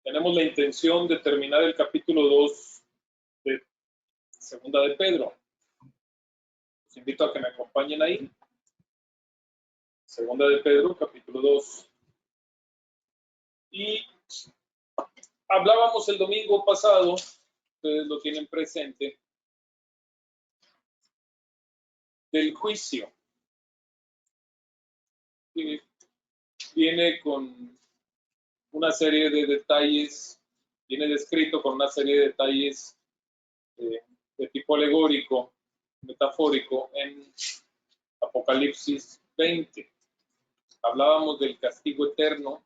tenemos la intención de terminar el capítulo 2 de Segunda de Pedro. Los invito a que me acompañen ahí. Segunda de Pedro, capítulo 2. Y hablábamos el domingo pasado, ustedes lo tienen presente, del juicio. Y viene con una serie de detalles, viene descrito con una serie de detalles de tipo alegórico, metafórico, en Apocalipsis 20. Hablábamos del castigo eterno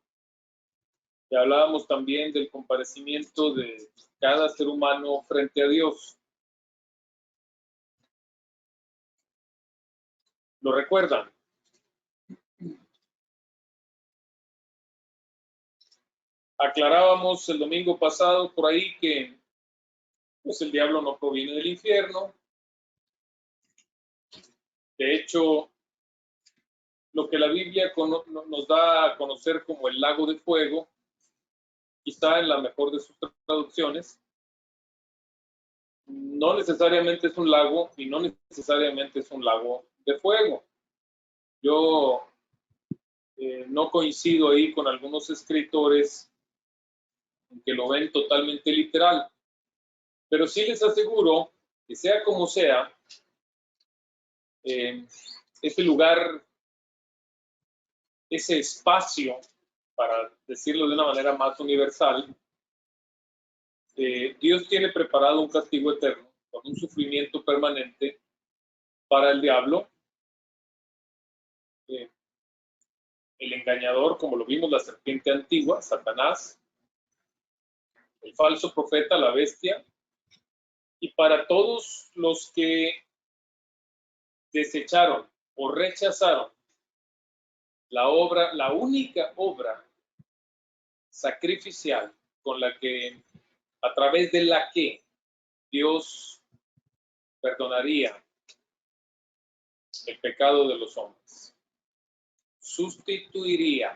y hablábamos también del comparecimiento de cada ser humano frente a Dios. ¿Lo recuerdan? Aclarábamos el domingo pasado por ahí que pues el diablo no proviene del infierno. De hecho, lo que la Biblia nos da a conocer como el lago de fuego, quizá en la mejor de sus traducciones, no necesariamente es un lago y no necesariamente es un lago de fuego. Yo no coincido ahí con algunos escritores que lo ven totalmente literal, pero sí les aseguro que sea como sea, ese lugar, ese espacio, para decirlo de una manera más universal, Dios tiene preparado un castigo eterno, con un sufrimiento permanente para el diablo, el engañador, como lo vimos, la serpiente antigua, Satanás, el falso profeta, la bestia, y para todos los que desecharon o rechazaron la única obra sacrificial a través de la que Dios perdonaría el pecado de los hombres. Sustituiría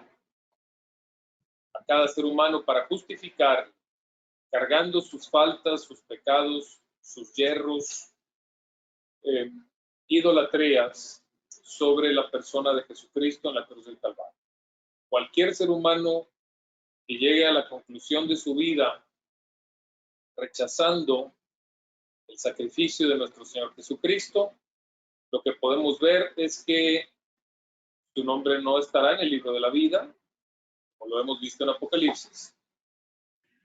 a cada ser humano para justificar, cargando sus faltas, sus pecados, sus yerros, idolatrías sobre la persona de Jesucristo en la cruz del Calvario. Cualquier ser humano que llegue a la conclusión de su vida rechazando el sacrificio de nuestro Señor Jesucristo, lo que podemos ver es que su nombre no estará en el libro de la vida, como lo hemos visto en Apocalipsis,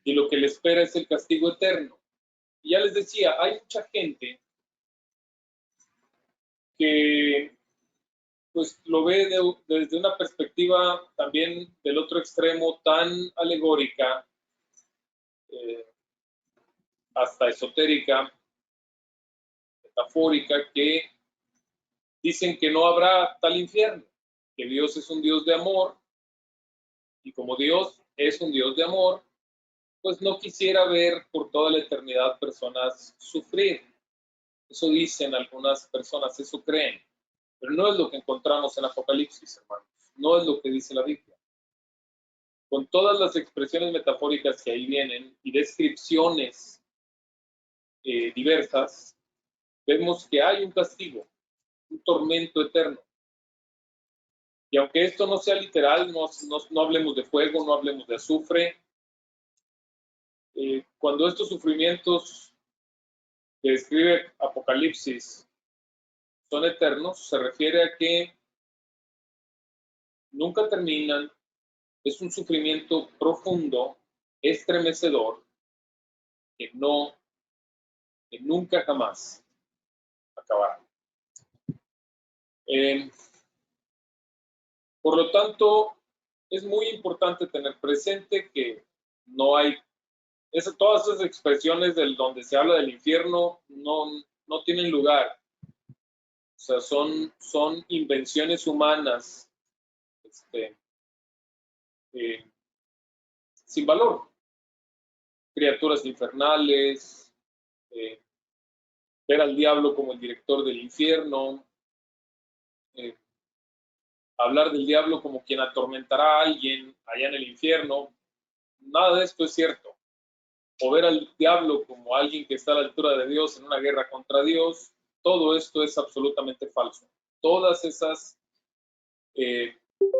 y lo que le espera es el castigo eterno. Y ya les decía, hay mucha gente que pues lo ve desde una perspectiva también del otro extremo, tan alegórica, hasta esotérica, metafórica, que dicen que no habrá tal infierno, que Dios es un Dios de amor, y como Dios es un Dios de amor, pues no quisiera ver por toda la eternidad personas sufrir. Eso dicen algunas personas, eso creen, pero no es lo que encontramos en Apocalipsis, hermanos, no es lo que dice la Biblia. Con todas las expresiones metafóricas que ahí vienen y descripciones diversas, vemos que hay un castigo, un tormento eterno. Y aunque esto no sea literal, no hablemos de fuego, no hablemos de azufre, cuando estos sufrimientos que describe Apocalipsis son eternos, se refiere a que nunca terminan, es un sufrimiento profundo, estremecedor, que nunca jamás acabará. Por lo tanto, es muy importante tener presente que no hay, todas esas expresiones donde se habla del infierno no tienen lugar. O sea, son invenciones humanas sin valor. Criaturas infernales, ver al diablo como el director del infierno, hablar del diablo como quien atormentará a alguien allá en el infierno. Nada de esto es cierto. O ver al diablo como alguien que está a la altura de Dios en una guerra contra Dios, todo esto es absolutamente falso. Todas esas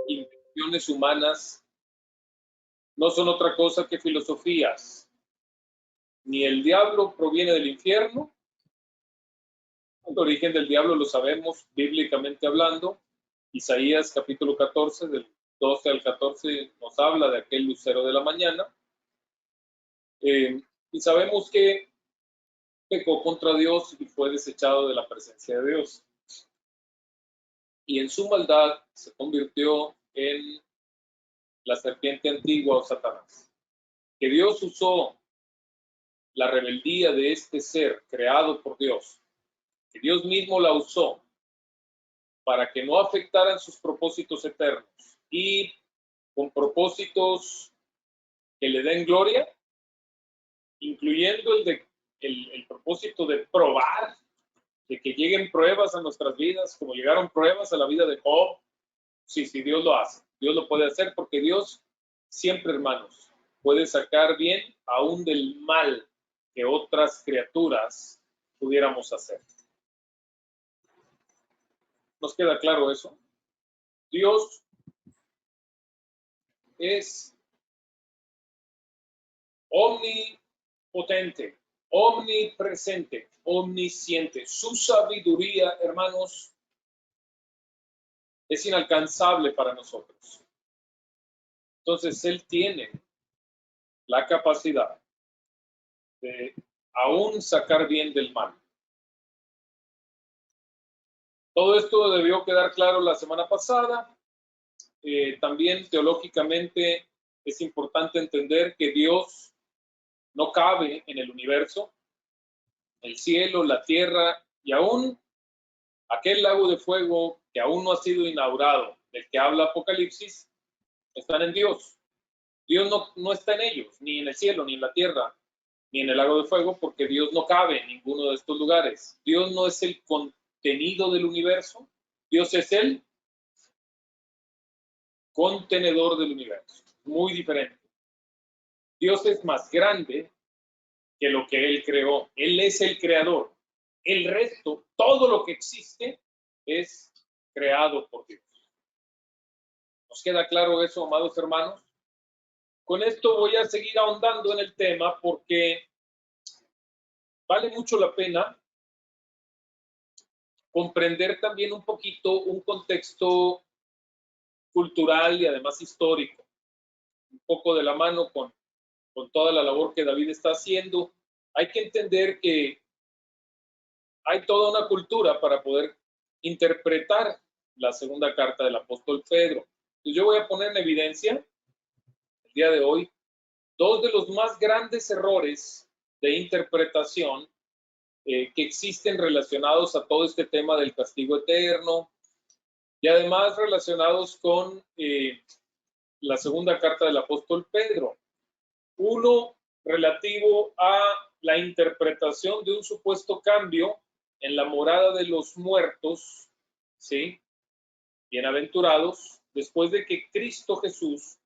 intenciones humanas no son otra cosa que filosofías. Ni el diablo proviene del infierno. El origen del diablo lo sabemos bíblicamente hablando. Isaías capítulo 14, del 12 al 14, nos habla de aquel lucero de la mañana. Y sabemos que pecó contra Dios y fue desechado de la presencia de Dios. Y en su maldad se convirtió en la serpiente antigua o Satanás. Que Dios usó la rebeldía de este ser creado por Dios, que Dios mismo la usó para que no afectaran sus propósitos eternos y con propósitos que le den gloria, incluyendo el propósito de probar, de que lleguen pruebas a nuestras vidas, como llegaron pruebas a la vida de Job. Sí, Dios lo hace, Dios lo puede hacer, porque Dios siempre, hermanos, puede sacar bien aún del mal que otras criaturas pudiéramos hacer. ¿Nos queda claro eso? Dios es omnipotente, omnipresente, omnisciente. Su sabiduría, hermanos, es inalcanzable para nosotros. Entonces, Él tiene la capacidad de aún sacar bien del mal. Todo esto debió quedar claro la semana pasada. También teológicamente es importante entender que Dios no cabe en el universo, el cielo, la tierra y aún aquel lago de fuego que aún no ha sido inaugurado, del que habla Apocalipsis, están en Dios. Dios no está en ellos, ni en el cielo, ni en la tierra, ni en el lago de fuego, porque Dios no cabe en ninguno de estos lugares. Dios no es el contenido del universo, Dios es el contenedor del universo. Muy diferente. Dios es más grande que lo que Él creó. Él es el creador. El resto, todo lo que existe, es creado por Dios. ¿Nos queda claro eso, amados hermanos? Con esto voy a seguir ahondando en el tema porque vale mucho la pena comprender también un poquito un contexto cultural y además histórico, un poco de la mano con toda la labor que David está haciendo. Hay que entender que hay toda una cultura para poder interpretar la segunda carta del apóstol Pedro. Entonces yo voy a poner en evidencia el día de hoy dos de los más grandes errores de interpretación que existen relacionados a todo este tema del castigo eterno y además relacionados con la segunda carta del apóstol Pedro. Uno relativo a la interpretación de un supuesto cambio en la morada de los muertos, ¿sí? Bienaventurados, después de que Cristo Jesús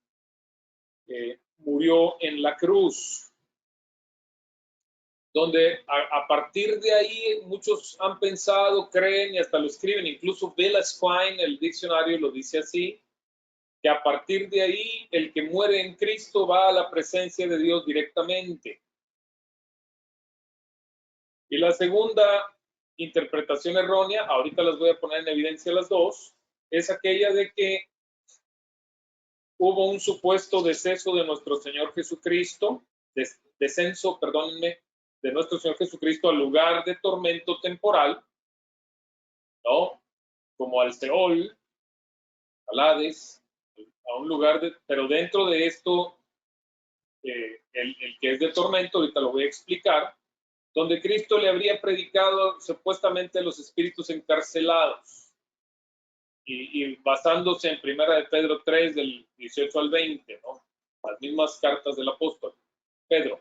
murió en la cruz, donde a partir de ahí muchos han pensado, creen y hasta lo escriben, incluso Bellasquine, el diccionario lo dice así, que a partir de ahí el que muere en Cristo va a la presencia de Dios directamente. Y la segunda interpretación errónea, ahorita las voy a poner en evidencia las dos, es aquella de que hubo un supuesto deceso de nuestro Señor Jesucristo, descenso, perdónenme, de nuestro Señor Jesucristo al lugar de tormento temporal, ¿no? Como al Seol, al Hades, a un lugar pero dentro de esto, el que es de tormento, ahorita lo voy a explicar, donde Cristo le habría predicado supuestamente a los espíritus encarcelados y basándose en Primera de Pedro 3 del 18 al 20, ¿no? Las mismas cartas del apóstol Pedro.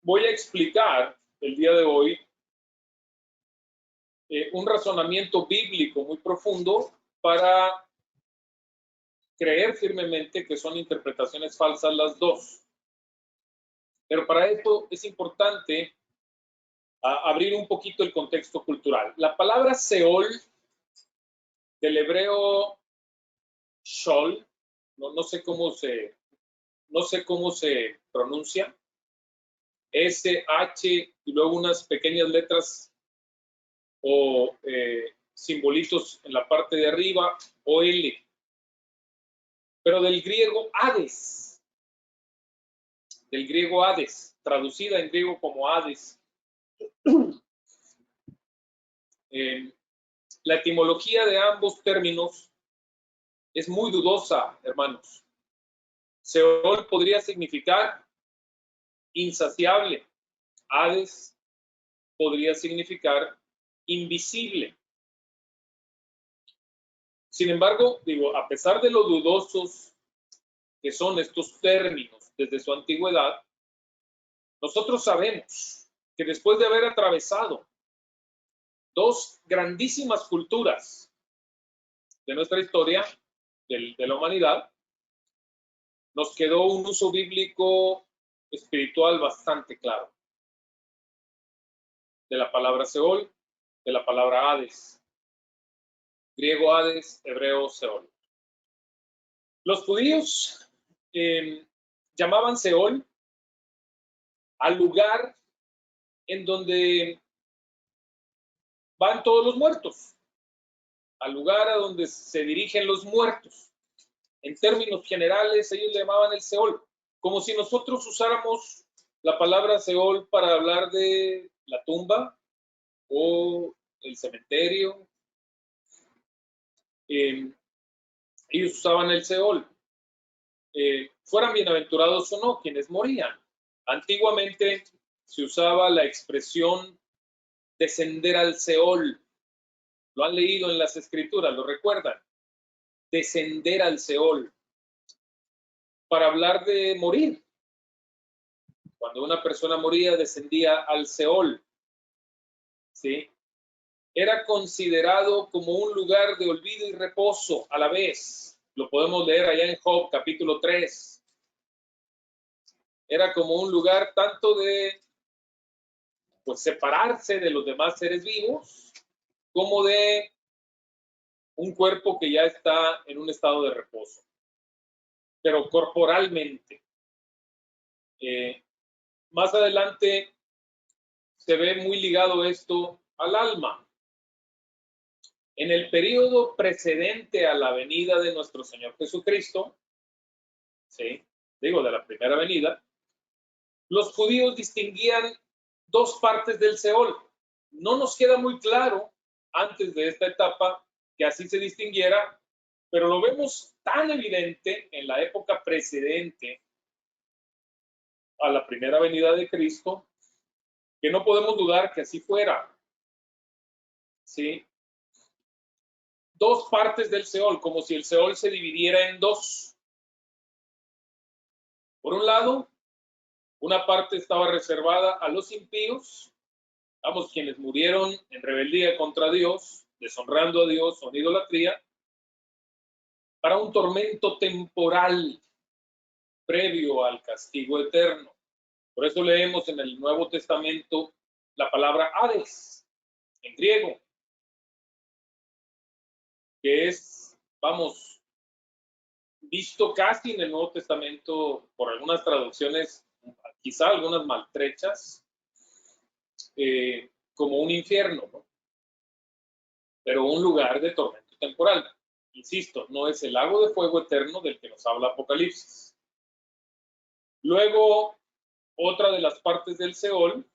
Voy a explicar el día de hoy un razonamiento bíblico muy profundo para creer firmemente que son interpretaciones falsas las dos. Pero para esto es importante abrir un poquito el contexto cultural. La palabra Seol, del hebreo Shol, no sé cómo se pronuncia, S, H y luego unas pequeñas letras o simbolitos en la parte de arriba, o L. Pero del griego Hades, traducida en griego como Hades. La etimología de ambos términos es muy dudosa, hermanos. Seol podría significar insaciable. Hades podría significar invisible. Sin embargo, a pesar de lo dudosos que son estos términos desde su antigüedad, nosotros sabemos que después de haber atravesado dos grandísimas culturas de nuestra historia, de la humanidad, nos quedó un uso bíblico espiritual bastante claro de la palabra Seol, de la palabra Hades. Griego Hades, hebreo Seol. Los judíos llamaban Seol al lugar en donde van todos los muertos, al lugar a donde se dirigen los muertos. En términos generales, ellos le llamaban el Seol, como si nosotros usáramos la palabra Seol para hablar de la tumba o el cementerio. Ellos usaban el Seol. Fueran bienaventurados o no, quienes morían. Antiguamente se usaba la expresión descender al Seol. Lo han leído en las escrituras, ¿lo recuerdan? Descender al Seol. Para hablar de morir. Cuando una persona moría, descendía al Seol. ¿Sí? Era considerado como un lugar de olvido y reposo a la vez. Lo podemos leer allá en Job, capítulo 3. Era como un lugar tanto de separarse de los demás seres vivos, como de un cuerpo que ya está en un estado de reposo, pero corporalmente. Más adelante se ve muy ligado esto al alma. En el periodo precedente a la venida de nuestro Señor Jesucristo, ¿sí? De la primera venida, los judíos distinguían dos partes del Seol. No nos queda muy claro antes de esta etapa que así se distinguiera, pero lo vemos tan evidente en la época precedente a la primera venida de Cristo que no podemos dudar que así fuera. ¿Sí? Dos partes del Seol, como si el Seol se dividiera en dos. Por un lado, una parte estaba reservada a los impíos, vamos, quienes murieron en rebeldía contra Dios, deshonrando a Dios o en idolatría, para un tormento temporal previo al castigo eterno. Por eso leemos en el Nuevo Testamento la palabra Hades, en griego, que es, vamos, visto casi en el Nuevo Testamento por algunas traducciones, quizá algunas maltrechas, como un infierno, ¿no? Pero un lugar de tormento temporal. Insisto, no es el lago de fuego eterno del que nos habla Apocalipsis. Luego, otra de las partes del Seol,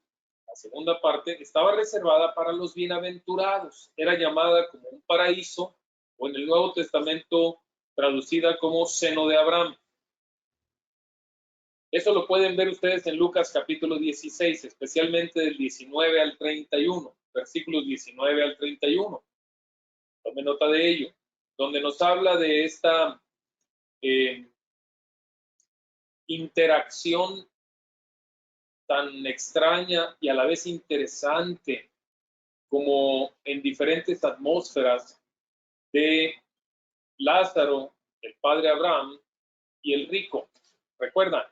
la segunda parte, estaba reservada para los bienaventurados. Era llamada como un paraíso, o en el Nuevo Testamento traducida como seno de Abraham. Eso lo pueden ver ustedes en Lucas capítulo 16, especialmente del 19 al 31, versículos 19 al 31. Tome nota de ello, donde nos habla de esta interacción tan extraña y a la vez interesante como en diferentes atmósferas de Lázaro, el padre Abraham y el rico. ¿Recuerdan?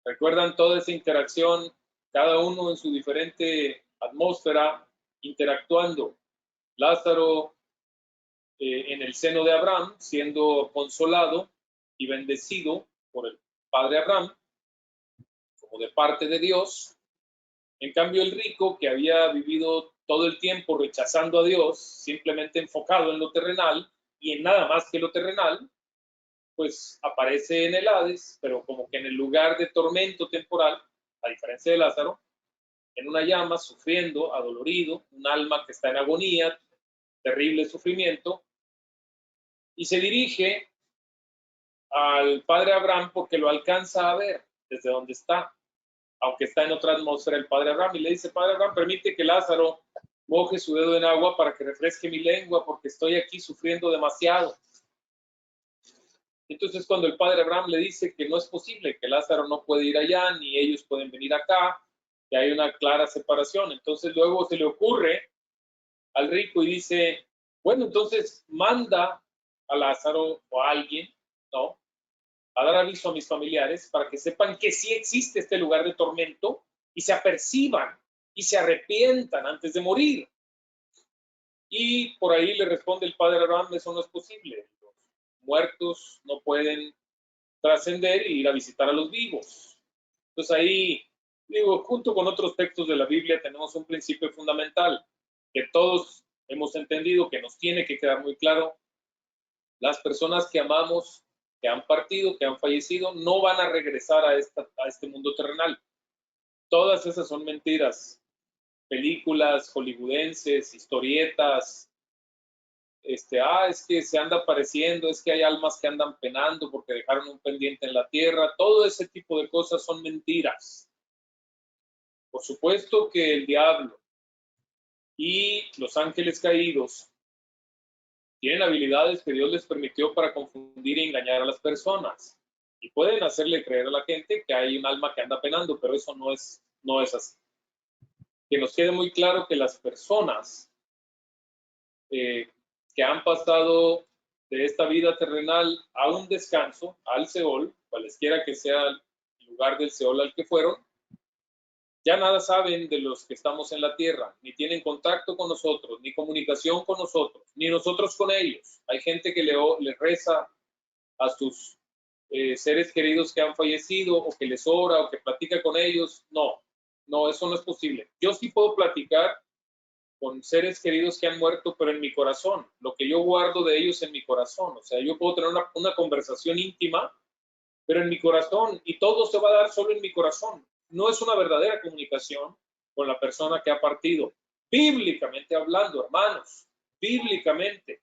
¿Recuerdan toda esa interacción? Cada uno en su diferente atmósfera, interactuando. Lázaro en el seno de Abraham, siendo consolado y bendecido por el padre Abraham, como de parte de Dios. En cambio, el rico, que había vivido todo el tiempo rechazando a Dios, simplemente enfocado en lo terrenal y en nada más que lo terrenal, pues aparece en el Hades, pero como que en el lugar de tormento temporal, a diferencia de Lázaro, en una llama, sufriendo, adolorido, un alma que está en agonía, terrible sufrimiento, y se dirige al padre Abraham porque lo alcanza a ver desde donde está, aunque está en otra atmósfera el padre Abraham, y le dice: Padre Abraham, permite que Lázaro moje su dedo en agua para que refresque mi lengua, porque estoy aquí sufriendo demasiado. Entonces, cuando el padre Abraham le dice que no es posible, que Lázaro no puede ir allá, ni ellos pueden venir acá, que hay una clara separación, entonces luego se le ocurre al rico y dice: bueno, entonces manda a Lázaro o a alguien, ¿no?, a dar aviso a mis familiares para que sepan que sí existe este lugar de tormento y se aperciban y se arrepientan antes de morir. Y por ahí le responde el padre Abraham: eso no es posible. Los muertos no pueden trascender e ir a visitar a los vivos. Entonces ahí, digo, junto con otros textos de la Biblia tenemos un principio fundamental que todos hemos entendido, que nos tiene que quedar muy claro. Las personas que amamos, que han partido, que han fallecido, no van a regresar a este mundo terrenal. Todas esas son mentiras. Películas hollywoodenses, historietas, es que se anda apareciendo, es que hay almas que andan penando porque dejaron un pendiente en la tierra. Todo ese tipo de cosas son mentiras. Por supuesto que el diablo y los ángeles caídos tienen habilidades que Dios les permitió para confundir y engañar a las personas. Y pueden hacerle creer a la gente que hay un alma que anda penando, pero eso no es así. Que nos quede muy claro que las personas que han pasado de esta vida terrenal a un descanso, al Seol, cualesquiera que sea el lugar del Seol al que fueron, ya nada saben de los que estamos en la tierra, ni tienen contacto con nosotros, ni comunicación con nosotros, ni nosotros con ellos. Hay gente que le reza a sus seres queridos que han fallecido, o que les ora, o que platica con ellos. No, eso no es posible. Yo sí puedo platicar con seres queridos que han muerto, pero en mi corazón, lo que yo guardo de ellos en mi corazón. O sea, yo puedo tener una conversación íntima, pero en mi corazón, y todo se va a dar solo en mi corazón. No es una verdadera comunicación con la persona que ha partido. Bíblicamente hablando, hermanos, bíblicamente,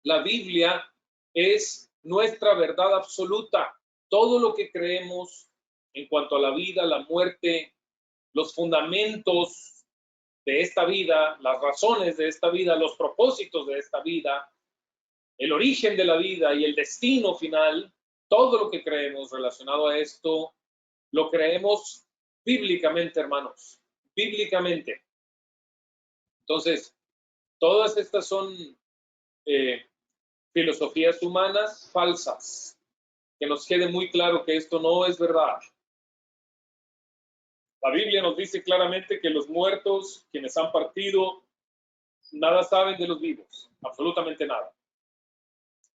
la Biblia es nuestra verdad absoluta. Todo lo que creemos en cuanto a la vida, la muerte, los fundamentos de esta vida, las razones de esta vida, los propósitos de esta vida, el origen de la vida y el destino final, todo lo que creemos relacionado a esto, lo creemos bíblicamente, hermanos, bíblicamente. Entonces, todas estas son filosofías humanas falsas. Que nos quede muy claro que esto no es verdad. La Biblia nos dice claramente que los muertos, quienes han partido, nada saben de los vivos, absolutamente nada.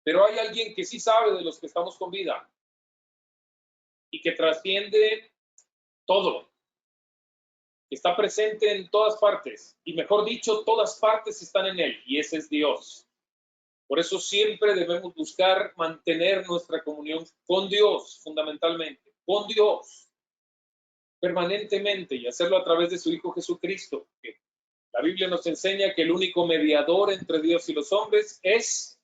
Pero hay alguien que sí sabe de los que estamos con vida y que trasciende todo, que está presente en todas partes, y mejor dicho, todas partes están en él, y ese es Dios. Por eso siempre debemos buscar mantener nuestra comunión con Dios, fundamentalmente, con Dios, permanentemente, y hacerlo a través de su Hijo Jesucristo. La Biblia nos enseña que el único mediador entre Dios y los hombres es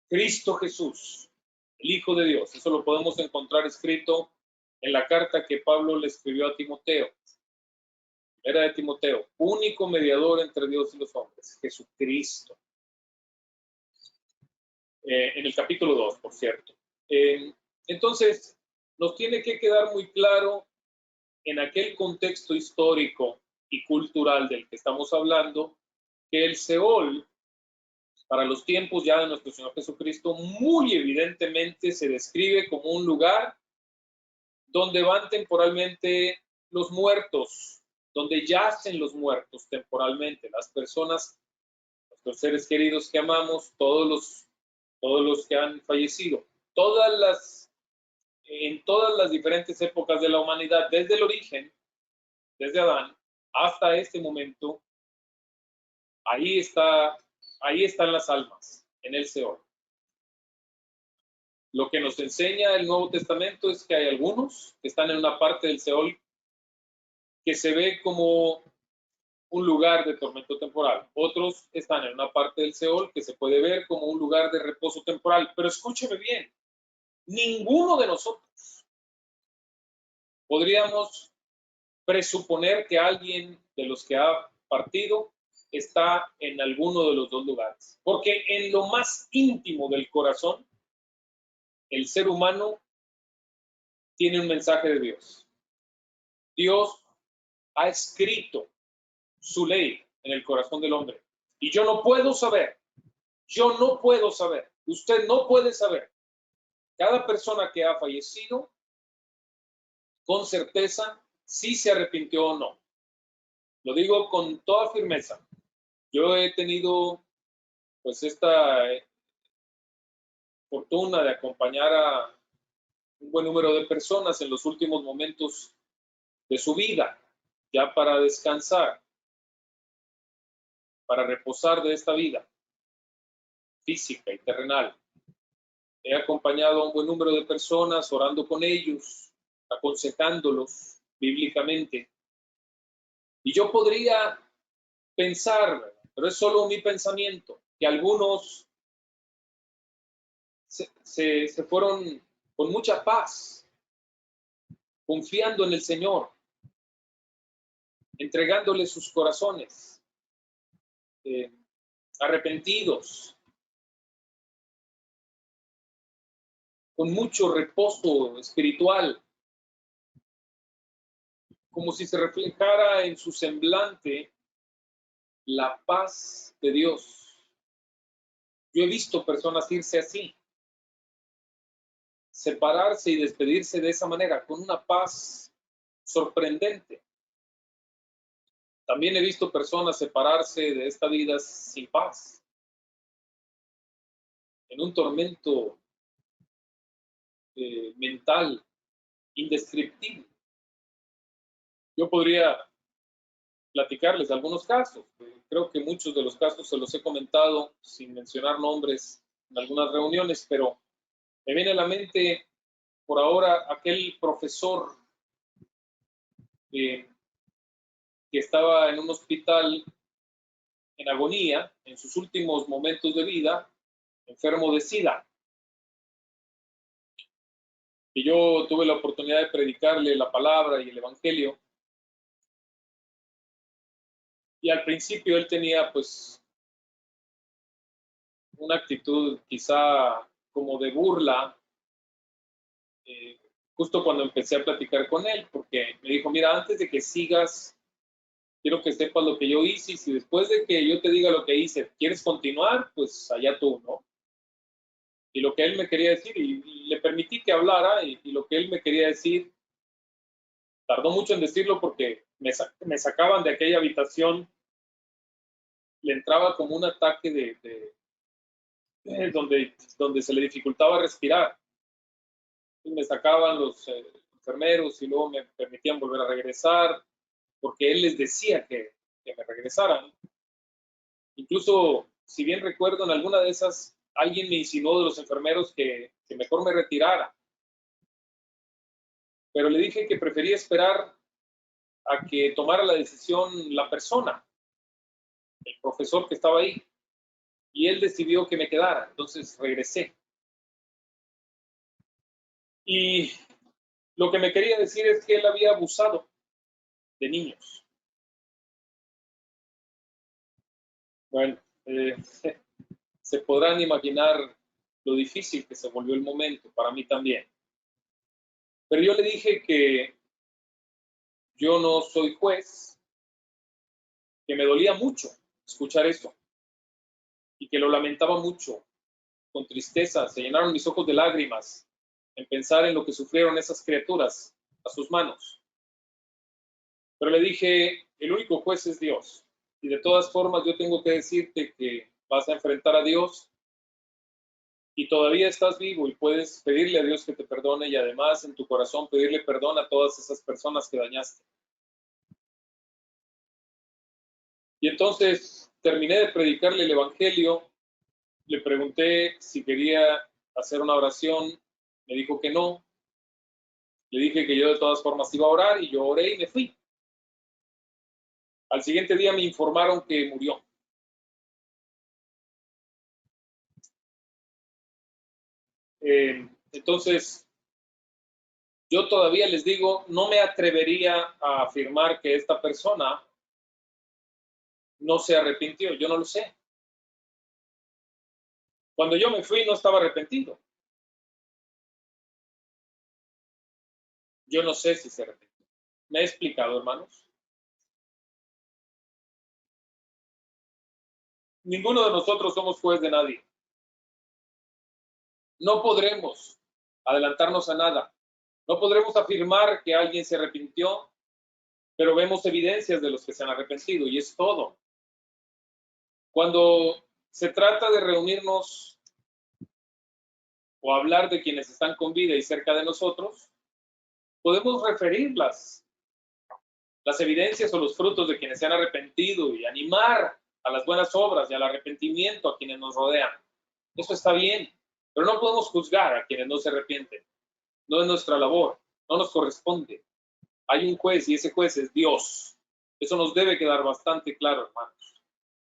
Cristo Jesús, el Hijo de Dios. Eso lo podemos encontrar escrito en la carta que Pablo le escribió a Timoteo. Era de Timoteo, único mediador entre Dios y los hombres, Jesucristo. En el capítulo 2, por cierto. Entonces, nos tiene que quedar muy claro en aquel contexto histórico y cultural del que estamos hablando, que el Seol para los tiempos ya de nuestro Señor Jesucristo, muy evidentemente se describe como un lugar donde van temporalmente los muertos, donde yacen los muertos temporalmente, las personas, nuestros seres queridos que amamos, todos los que han fallecido, en todas las diferentes épocas de la humanidad, desde el origen, desde Adán hasta este momento, ahí están las almas, en el Seol. Lo que nos enseña el Nuevo Testamento es que hay algunos que están en una parte del Seol que se ve como un lugar de tormento temporal. Otros están en una parte del Seol que se puede ver como un lugar de reposo temporal. Pero escúcheme bien, ninguno de nosotros podríamos presuponer que alguien de los que ha partido está en alguno de los dos lugares. Porque en lo más íntimo del corazón, el ser humano tiene un mensaje de Dios. Dios ha escrito su ley en el corazón del hombre. Y yo no puedo saber, usted no puede saber. Cada persona que ha fallecido, con certeza, si se arrepintió o no. Lo digo con toda firmeza. Yo he tenido pues esta fortuna de acompañar a un buen número de personas en los últimos momentos de su vida, ya para descansar, para reposar de esta vida física y terrenal. He acompañado a un buen número de personas, orando con ellos, aconsejándolos bíblicamente. Y yo podría pensar, pero es solo mi pensamiento, que algunos se fueron con mucha paz, confiando en el Señor, entregándole sus corazones, arrepentidos, con mucho reposo espiritual, como si se reflejara en su semblante la paz de Dios. Yo he visto personas irse así, separarse y despedirse de esa manera, con una paz sorprendente. También he visto personas separarse de esta vida sin paz, en un tormento mental indescriptible. Yo podría platicarles algunos casos. Creo que muchos de los casos se los he comentado sin mencionar nombres en algunas reuniones, pero me viene a la mente por ahora aquel profesor que estaba en un hospital en agonía, en sus últimos momentos de vida, enfermo de SIDA. Y yo tuve la oportunidad de predicarle la palabra y el evangelio. Y al principio él tenía pues una actitud quizá como de burla, justo cuando empecé a platicar con él, porque me dijo, mira, antes de que sigas, quiero que sepas lo que yo hice, y si después de que yo te diga lo que hice, quieres continuar, pues allá tú, ¿no? Y lo que él me quería decir, y le permití que hablara, y lo que él me quería decir, tardó mucho en decirlo porque me sacaban de aquella habitación, le entraba como un ataque donde se le dificultaba respirar. Y me sacaban los enfermeros y luego me permitían volver a regresar, porque él les decía que me regresaran. Incluso, si bien recuerdo, en alguna de esas, alguien me insinuó de los enfermeros que mejor me retirara. Pero le dije que prefería esperar a que tomara la decisión la persona, el profesor que estaba ahí. Y él decidió que me quedara, entonces regresé. Y lo que me quería decir es que él había abusado de niños. Bueno, se podrán imaginar lo difícil que se volvió el momento, para mí también. Pero yo le dije que yo no soy juez, que me dolía mucho escuchar esto, y que lo lamentaba mucho, con tristeza. Se llenaron mis ojos de lágrimas en pensar en lo que sufrieron esas criaturas a sus manos. Pero le dije, el único juez es Dios. Y de todas formas yo tengo que decirte que vas a enfrentar a Dios y todavía estás vivo y puedes pedirle a Dios que te perdone y además en tu corazón pedirle perdón a todas esas personas que dañaste. Y entonces terminé de predicarle el Evangelio, le pregunté si quería hacer una oración, me dijo que no, le dije que yo de todas formas iba a orar y yo oré y me fui. Al siguiente día me informaron que murió. Entonces, yo todavía les digo, no me atrevería a afirmar que esta persona no se arrepintió, yo no lo sé. Cuando yo me fui no estaba arrepentido. Yo no sé si se arrepintió. ¿Me he explicado, hermanos? Ninguno de nosotros somos juez de nadie. No podremos adelantarnos a nada. No podremos afirmar que alguien se arrepintió, pero vemos evidencias de los que se han arrepentido y es todo. Cuando se trata de reunirnos o hablar de quienes están con vida y cerca de nosotros, podemos referir las evidencias o los frutos de quienes se han arrepentido y animar a las buenas obras y al arrepentimiento a quienes nos rodean. Eso está bien, pero no podemos juzgar a quienes no se arrepienten. No es nuestra labor, no nos corresponde. Hay un juez y ese juez es Dios. Eso nos debe quedar bastante claro, hermanos.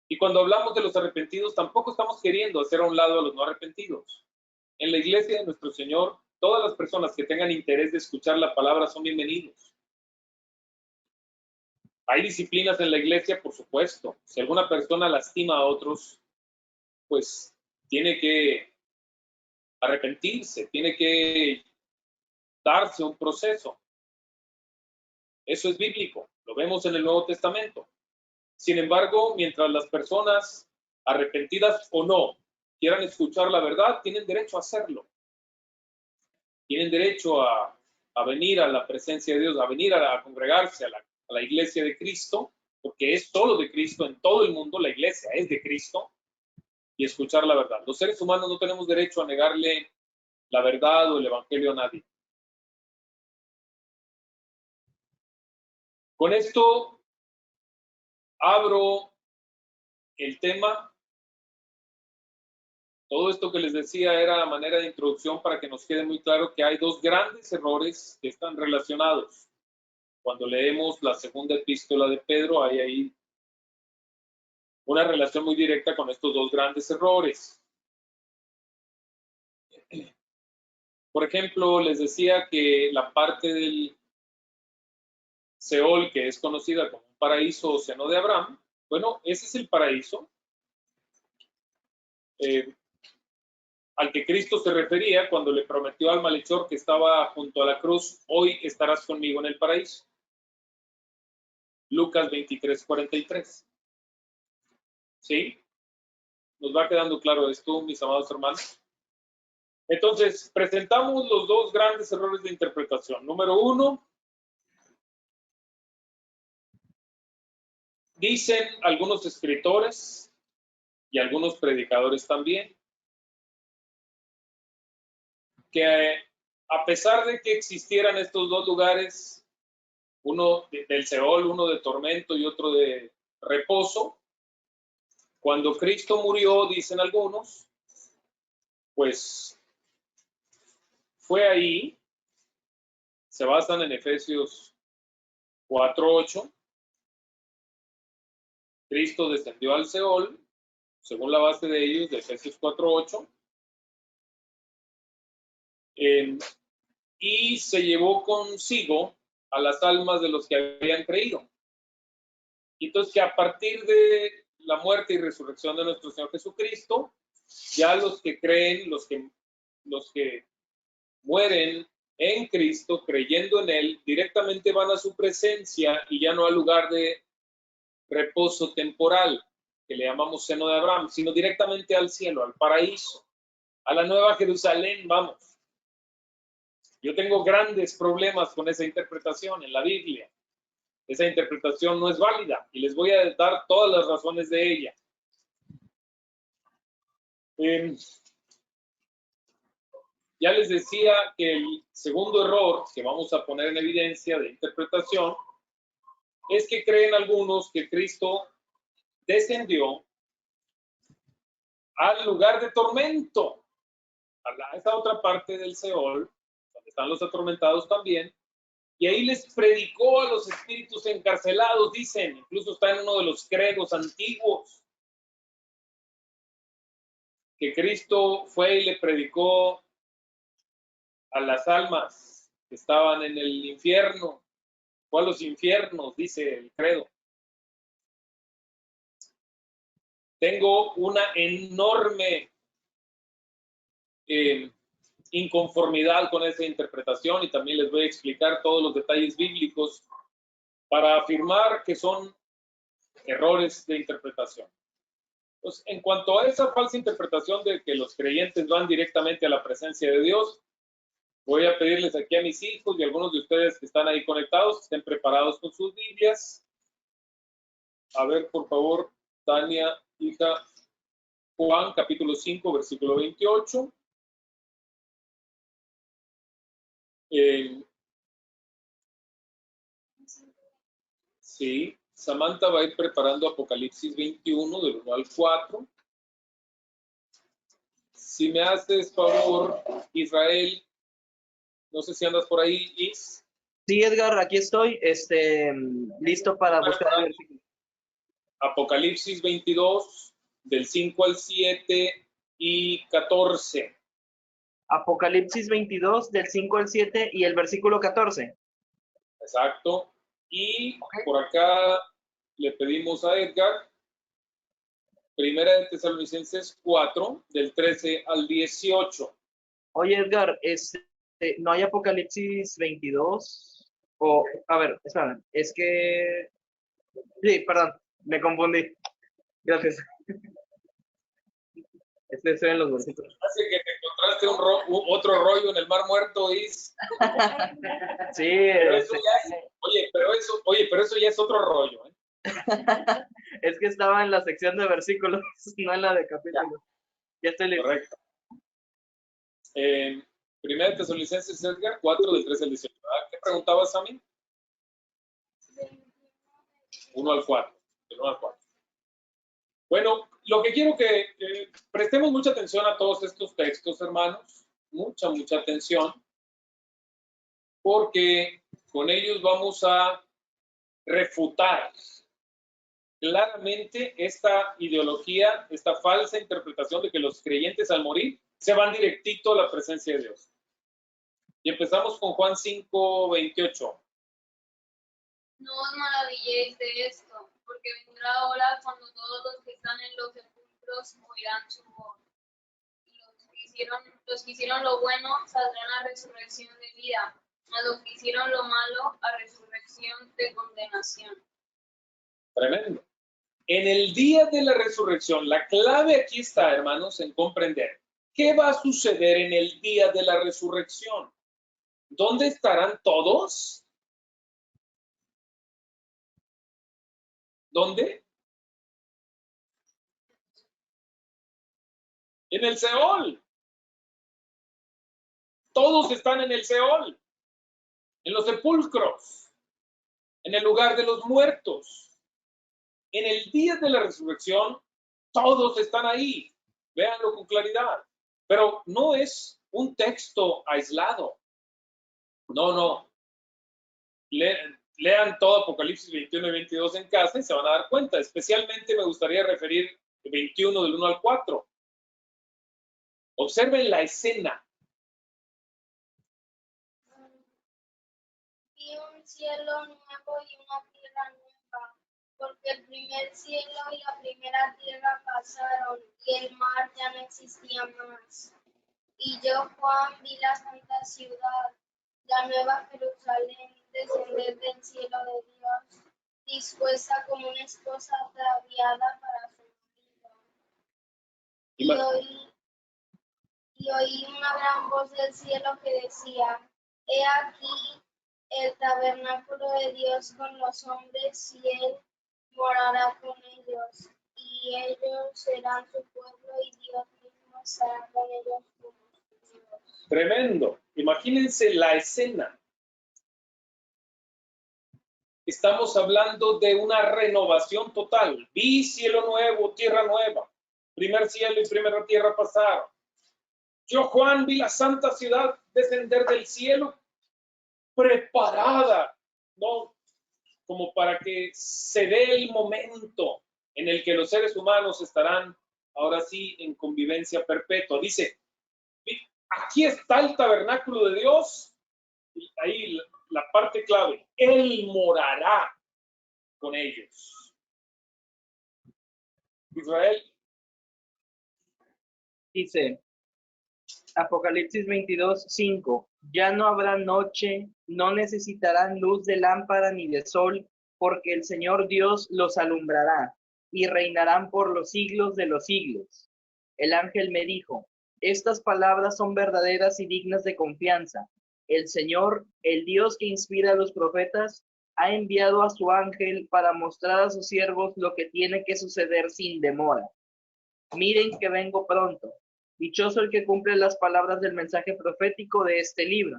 Y cuando hablamos de los arrepentidos, tampoco estamos queriendo hacer a un lado a los no arrepentidos. En la iglesia de nuestro Señor, todas las personas que tengan interés de escuchar la palabra son bienvenidos. Hay disciplinas en la iglesia, por supuesto. Si alguna persona lastima a otros, pues tiene que arrepentirse, tiene que darse un proceso. Eso es bíblico, lo vemos en el Nuevo Testamento. Sin embargo, mientras las personas, arrepentidas o no, quieran escuchar la verdad, tienen derecho a hacerlo. Tienen derecho a venir a la presencia de Dios, a venir a congregarse a la iglesia de Cristo, porque es solo de Cristo en todo el mundo, la iglesia es de Cristo, y escuchar la verdad. Los seres humanos no tenemos derecho a negarle la verdad o el evangelio a nadie. Con esto abro el tema. Todo esto que les decía era manera de introducción para que nos quede muy claro que hay dos grandes errores que están relacionados. Cuando leemos la segunda epístola de Pedro, hay ahí una relación muy directa con estos dos grandes errores. Por ejemplo, les decía que la parte del Seol, que es conocida como un paraíso o seno de Abraham, bueno, ese es el paraíso al que Cristo se refería cuando le prometió al malhechor que estaba junto a la cruz, hoy estarás conmigo en el paraíso. Lucas 23:43. ¿Sí? ¿Nos va quedando claro esto, mis amados hermanos? Entonces, presentamos los dos grandes errores de interpretación. Número uno, dicen algunos escritores y algunos predicadores también, que a pesar de que existieran estos dos lugares, uno del Seol, uno de tormento y otro de reposo, cuando Cristo murió, dicen algunos, pues fue ahí, se basan en Efesios 4:8, Cristo descendió al Seol, según la base de ellos, de Efesios 4:8, y se llevó consigo a las almas de los que habían creído. Y entonces que a partir de la muerte y resurrección de nuestro Señor Jesucristo, ya los que creen, los que mueren en Cristo, creyendo en Él, directamente van a su presencia y ya no al lugar de reposo temporal, que le llamamos seno de Abraham, sino directamente al cielo, al paraíso, a la nueva Jerusalén, vamos. Yo tengo grandes problemas con esa interpretación en la Biblia. Esa interpretación no es válida y les voy a dar todas las razones de ella. Ya les decía que el segundo error que vamos a poner en evidencia de interpretación es que creen algunos que Cristo descendió al lugar de tormento, a esa otra parte del Seol, donde están los atormentados también, y ahí les predicó a los espíritus encarcelados, dicen, incluso está en uno de los credos antiguos, que Cristo fue y le predicó a las almas que estaban en el infierno, o a los infiernos, dice el credo. Tengo una enorme inconformidad con esa interpretación y también les voy a explicar todos los detalles bíblicos para afirmar que son errores de interpretación. Pues, en cuanto a esa falsa interpretación de que los creyentes van directamente a la presencia de Dios, voy a pedirles aquí a mis hijos y a algunos de ustedes que están ahí conectados, que estén preparados con sus Biblias. A ver, por favor, Tania, hija, Juan, capítulo 5, versículo 28. Sí, Samantha va a ir preparando Apocalipsis 21, del 1 al 4. Si me haces favor, Israel, no sé si andas por ahí, Is. Sí, Edgar, aquí estoy, listo para buscar el versículo. Apocalipsis 22, del 5 al 7 y 14. Apocalipsis 22, del 5 al 7 y el versículo 14. Exacto. Y por acá le pedimos a Edgar, Primera de Tesalonicenses 4, del 13 al 18. Oye, Edgar, ¿no hay Apocalipsis 22? O, a ver, espera, es que... Sí, perdón, me confundí. Gracias. Estoy en los versículos. Hace que te encontraste otro rollo en el Mar Muerto, Is. Sí, pero eso ya es, pero eso ya es otro rollo, ¿eh? Es que estaba en la sección de versículos, no en la de capítulos. Ya estoy listo. Correcto. Primera de Tesalonicenses, Edgar, 4, del 13 al 18. ¿Qué preguntabas a mí? 1 al 4. Del 1 al 4. Bueno, lo que quiero que prestemos mucha atención a todos estos textos, hermanos. Mucha atención. Porque con ellos vamos a refutar claramente esta ideología, esta falsa interpretación de que los creyentes al morir se van directito a la presencia de Dios. Y empezamos con Juan 5, 28. No os maravilléis de esto, porque vendrá hora cuando todos los que están en los sepulcros oirán su voz. Y los que hicieron lo bueno saldrán a resurrección de vida, mas los que hicieron lo malo a resurrección de condenación. Tremendo. En el día de la resurrección, la clave aquí está, hermanos, en comprender qué va a suceder en el día de la resurrección. ¿Dónde estarán todos? ¿Dónde? En el Seol. Todos están en el Seol, en los sepulcros, en el lugar de los muertos. En el día de la resurrección, todos están ahí. Véanlo con claridad. Pero no es un texto aislado. No. Lean todo Apocalipsis 21 y 22 en casa y se van a dar cuenta. Especialmente me gustaría referir el 21 del 1 al 4. Observen la escena. Y un cielo nuevo y una tierra nueva, porque el primer cielo y la primera tierra pasaron, y el mar ya no existía más. Y yo, Juan, vi la santa ciudad, la nueva Jerusalén, descender del cielo de Dios, dispuesta como una esposa ataviada para su marido. Y oí una gran voz del cielo que decía: He aquí el tabernáculo de Dios con los hombres, y él morará con ellos, y ellos serán su pueblo, y Dios mismo estará con ellos como su Dios. Tremendo. Imagínense la escena. Estamos hablando de una renovación total. Vi cielo nuevo, tierra nueva. Primer cielo y primera tierra pasaron. Yo, Juan, vi la santa ciudad descender del cielo, preparada, ¿no? Como para que se dé el momento en el que los seres humanos estarán ahora sí en convivencia perpetua. Dice, aquí está el tabernáculo de Dios, y ahí la parte clave, Él morará con ellos. Israel. Dice Apocalipsis 22:5, ya no habrá noche, no necesitarán luz de lámpara ni de sol, porque el Señor Dios los alumbrará y reinarán por los siglos de los siglos. El ángel me dijo, estas palabras son verdaderas y dignas de confianza. El Señor, el Dios que inspira a los profetas, ha enviado a su ángel para mostrar a sus siervos lo que tiene que suceder sin demora. Miren que vengo pronto. Dichoso el que cumple las palabras del mensaje profético de este libro.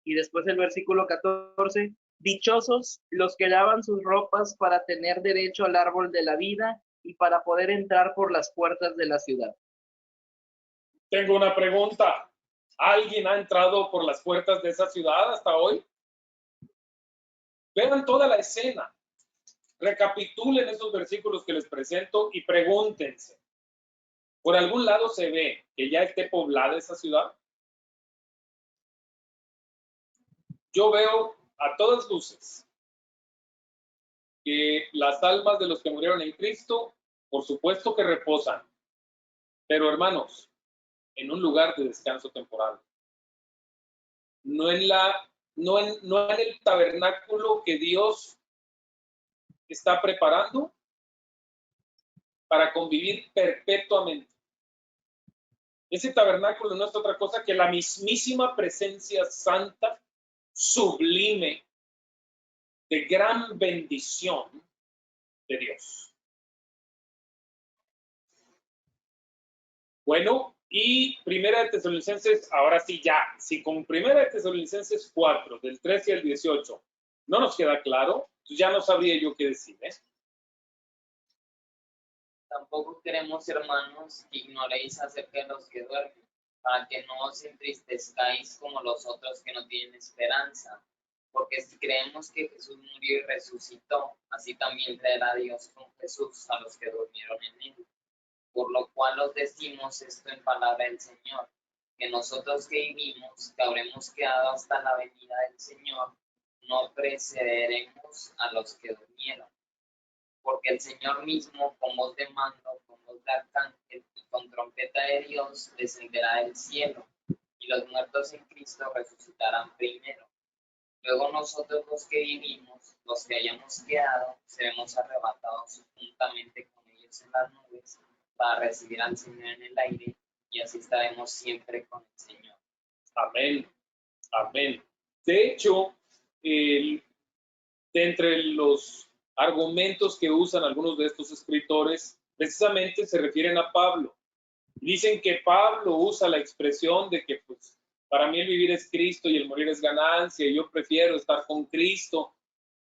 Y después el versículo 14, dichosos los que lavan sus ropas para tener derecho al árbol de la vida y para poder entrar por las puertas de la ciudad. Tengo una pregunta. ¿Alguien ha entrado por las puertas de esa ciudad hasta hoy? Vean toda la escena. Recapitulen esos versículos que les presento y pregúntense. ¿Por algún lado se ve que ya esté poblada esa ciudad? Yo veo a todas luces que las almas de los que murieron en Cristo, por supuesto que reposan, pero hermanos, en un lugar de descanso temporal. No en el tabernáculo que Dios está preparando para convivir perpetuamente. Ese tabernáculo no es otra cosa que la mismísima presencia santa, sublime, de gran bendición de Dios. Bueno, y Primera de Tesalonicenses, ahora sí ya, si con Primera de Tesalonicenses 4, del 13 al 18, no nos queda claro, pues ya no sabría yo qué decir, ¿eh? Tampoco queremos, hermanos, que ignoréis acerca de los que duermen, para que no os entristezcáis como los otros que no tienen esperanza. Porque si creemos que Jesús murió y resucitó, así también traerá Dios con Jesús a los que durmieron en él. Por lo cual os decimos esto en palabra del Señor, que nosotros que vivimos, que habremos quedado hasta la venida del Señor, no precederemos a los que durmieron. Porque el Señor mismo, con voz de mando, con voz de arcángel y con trompeta de Dios, descenderá del cielo, y los muertos en Cristo resucitarán primero. Luego nosotros los que vivimos, los que hayamos quedado, seremos arrebatados juntamente con ellos en las nubes, para recibir al Señor en el aire, y así estaremos siempre con el Señor. Amén. Amén. De hecho, de entre los argumentos que usan algunos de estos escritores, precisamente se refieren a Pablo. Dicen que Pablo usa la expresión de que pues, para mí el vivir es Cristo y el morir es ganancia, y yo prefiero estar con Cristo.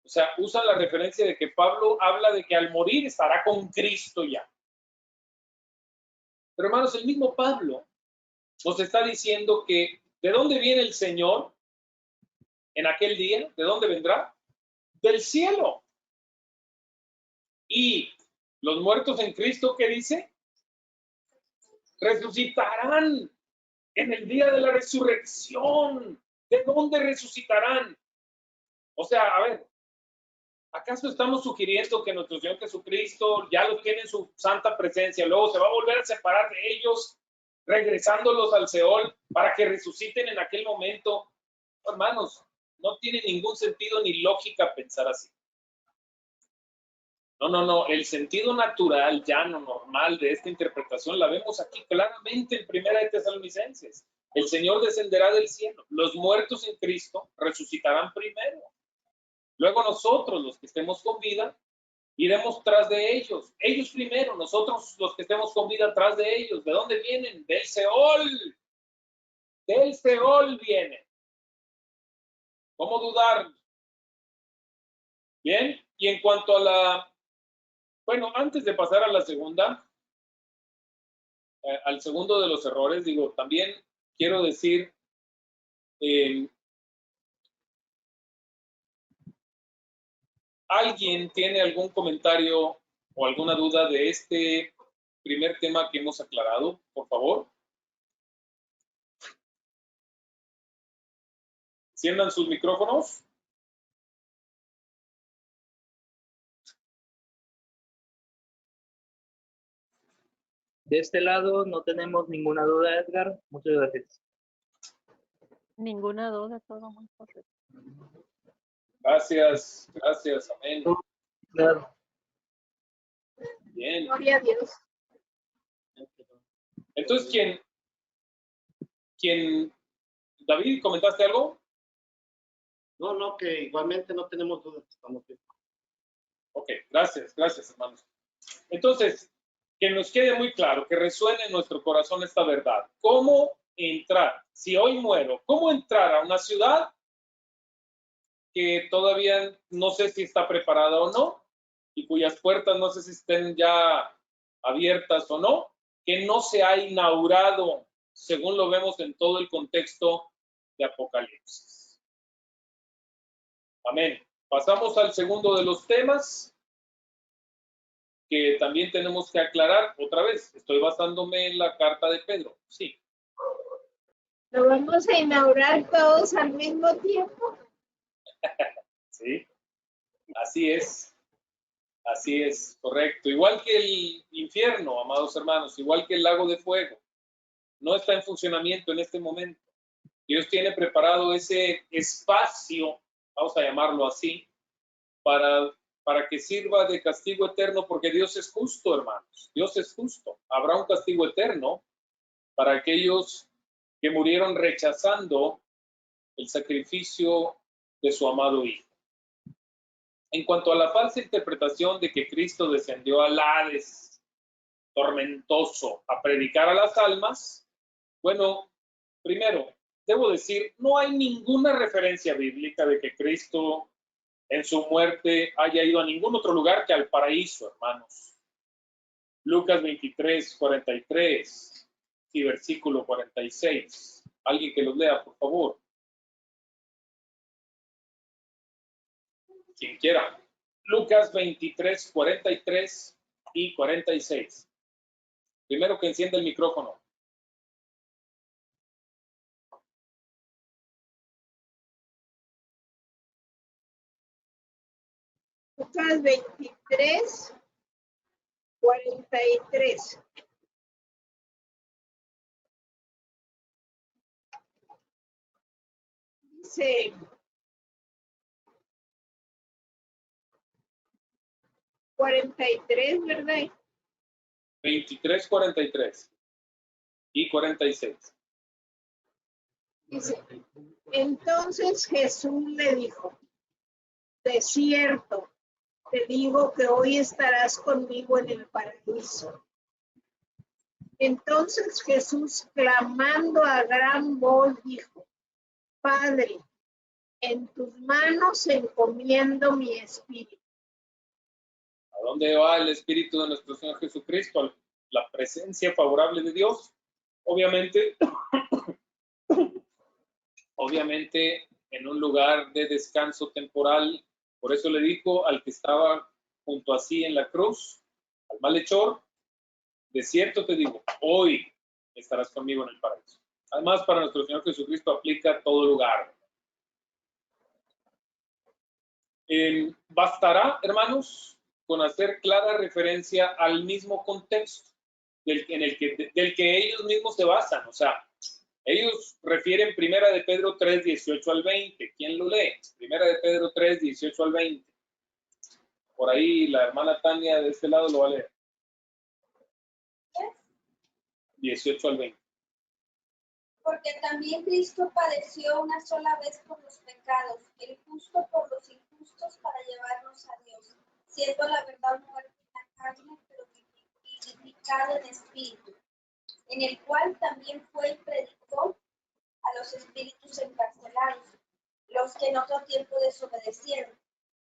O sea, usan la referencia de que Pablo habla de que al morir estará con Cristo ya. Pero hermanos, el mismo Pablo nos está diciendo que ¿de dónde viene el Señor en aquel día? ¿De dónde vendrá? Del cielo. Y los muertos en Cristo, ¿qué dice? Resucitarán en el día de la resurrección. ¿De dónde resucitarán? O sea, a ver, ¿acaso estamos sugiriendo que nuestro Señor Jesucristo ya los tiene en su santa presencia, luego se va a volver a separar de ellos, regresándolos al Seol para que resuciten en aquel momento? Hermanos, no tiene ningún sentido ni lógica pensar así. No. El sentido natural, llano, normal de esta interpretación la vemos aquí claramente en Primera de Tesalonicenses. El Señor descenderá del cielo. Los muertos en Cristo resucitarán primero. Luego nosotros, los que estemos con vida, iremos tras de ellos. Ellos primero, nosotros los que estemos con vida tras de ellos. ¿De dónde vienen? Del Seol. Del Seol vienen. ¿Cómo dudar? Bien, y en cuanto a la... Bueno, antes de pasar a la segunda, al segundo de los errores, digo, también quiero decir, ¿alguien tiene algún comentario o alguna duda de este primer tema que hemos aclarado? Por favor. Enciendan sus micrófonos. De este lado no tenemos ninguna duda, Edgar. Muchas gracias. Ninguna duda, todo muy correcto. Gracias, amén. Claro. Bien. Gloria a Dios. Entonces, David, ¿comentaste algo? No, que igualmente no tenemos dudas, estamos bien. Ok, gracias, hermanos. Entonces, que nos quede muy claro, que resuene en nuestro corazón esta verdad. ¿Cómo entrar? Si hoy muero, ¿cómo entrar a una ciudad que todavía no sé si está preparada o no, y cuyas puertas no sé si estén ya abiertas o no, que no se ha inaugurado, según lo vemos en todo el contexto de Apocalipsis? Amén. Pasamos al segundo de los temas que también tenemos que aclarar. Otra vez, estoy basándome en la carta de Pedro. Sí. ¿Lo vamos a inaugurar todos al mismo tiempo? Sí, así es, correcto. Igual que el infierno, amados hermanos, igual que el lago de fuego, no está en funcionamiento en este momento. Dios tiene preparado ese espacio, vamos a llamarlo así, para que sirva de castigo eterno, porque Dios es justo, hermanos. Dios es justo. Habrá un castigo eterno para aquellos que murieron rechazando el sacrificio de su amado Hijo. En cuanto a la falsa interpretación de que Cristo descendió al Hades tormentoso a predicar a las almas, bueno, primero, debo decir, no hay ninguna referencia bíblica de que Cristo en su muerte haya ido a ningún otro lugar que al paraíso, hermanos. Lucas 23, 43 y versículo 46. Alguien que los lea, por favor. Quien quiera. Lucas 23, 43 y 46. Primero que encienda el micrófono. Lucas 23, 43. Dice, $43, ¿verdad? 23, 43 y 46. Dice, entonces Jesús le dijo, de cierto, te digo que hoy estarás conmigo en el paraíso. Entonces Jesús, clamando a gran voz, dijo, Padre, en tus manos encomiendo mi espíritu. ¿A dónde va el Espíritu de nuestro Señor Jesucristo? La presencia favorable de Dios. Obviamente en un lugar de descanso temporal. Por eso le dijo al que estaba junto a sí en la cruz, al malhechor, de cierto te digo, hoy estarás conmigo en el paraíso. Además, para nuestro Señor Jesucristo aplica a todo lugar. Bastará, hermanos, con hacer clara referencia al mismo contexto del que ellos mismos se basan. O sea, ellos refieren Primera de Pedro 3, 18 al 20. ¿Quién lo lee? Primera de Pedro 3, 18 al 20. Por ahí la hermana Tania de este lado lo va a leer. 18 al 20. Porque también Cristo padeció una sola vez por los pecados, el justo por los injustos para llevarnos a Dios, siendo la verdad muerto en la carne, pero vivificado en espíritu, en el cual también fue y predicó a los espíritus encarcelados, los que en otro tiempo desobedecieron,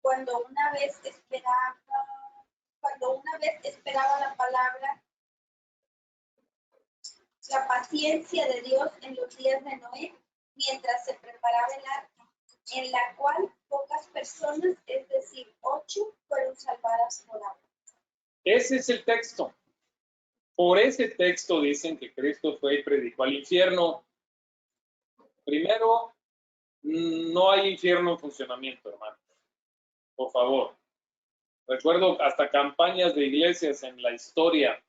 cuando una vez esperaba la palabra, la paciencia de Dios en los días de Noé, mientras se preparaba el arca, en la cual pocas personas, es decir, 8, fueron salvadas por agua. Ese es el texto. Por ese texto dicen que Cristo fue y predicó al infierno. Primero, no hay infierno en funcionamiento, hermanos. Por favor. Recuerdo hasta campañas de iglesias en la historia,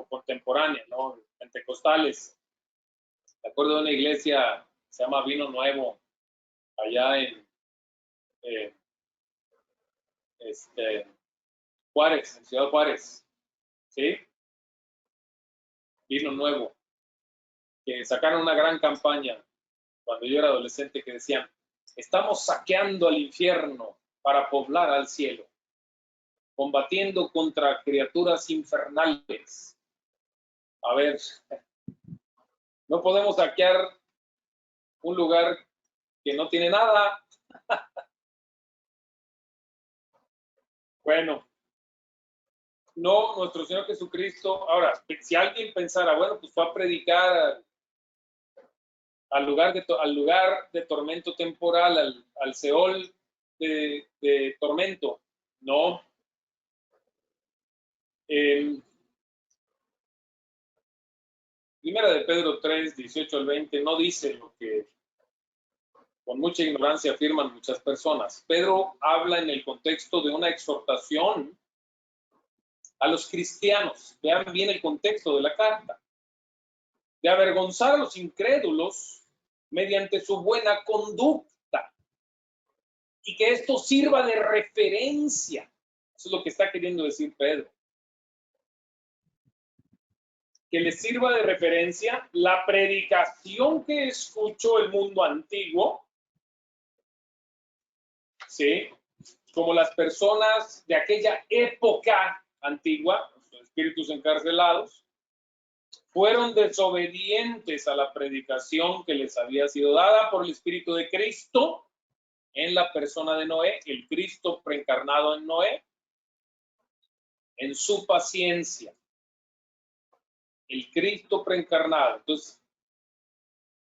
contemporánea, ¿no? Pentecostales. Me acuerdo de una iglesia, se llama Vino Nuevo, allá en Juárez, en Ciudad Juárez. ¿Sí? Vino Nuevo. Que sacaron una gran campaña cuando yo era adolescente que decían, estamos saqueando al infierno para poblar al cielo, combatiendo contra criaturas infernales. A ver, no podemos saquear un lugar que no tiene nada. Bueno, no, nuestro Señor Jesucristo. Ahora, si alguien pensara, bueno, pues fue a predicar al lugar de tormento temporal, al Seol de tormento. No. Primera de Pedro 3, 18 al 20, no dice lo que con mucha ignorancia afirman muchas personas. Pedro habla en el contexto de una exhortación a los cristianos. Vean bien el contexto de la carta. De avergonzar a los incrédulos mediante su buena conducta. Y que esto sirva de referencia. Eso es lo que está queriendo decir Pedro. Que les sirva de referencia la predicación que escuchó el mundo antiguo, ¿sí? Como las personas de aquella época antigua, los espíritus encarcelados, fueron desobedientes a la predicación que les había sido dada por el Espíritu de Cristo en la persona de Noé, el Cristo preencarnado en Noé, en su paciencia. El Cristo preencarnado. Entonces,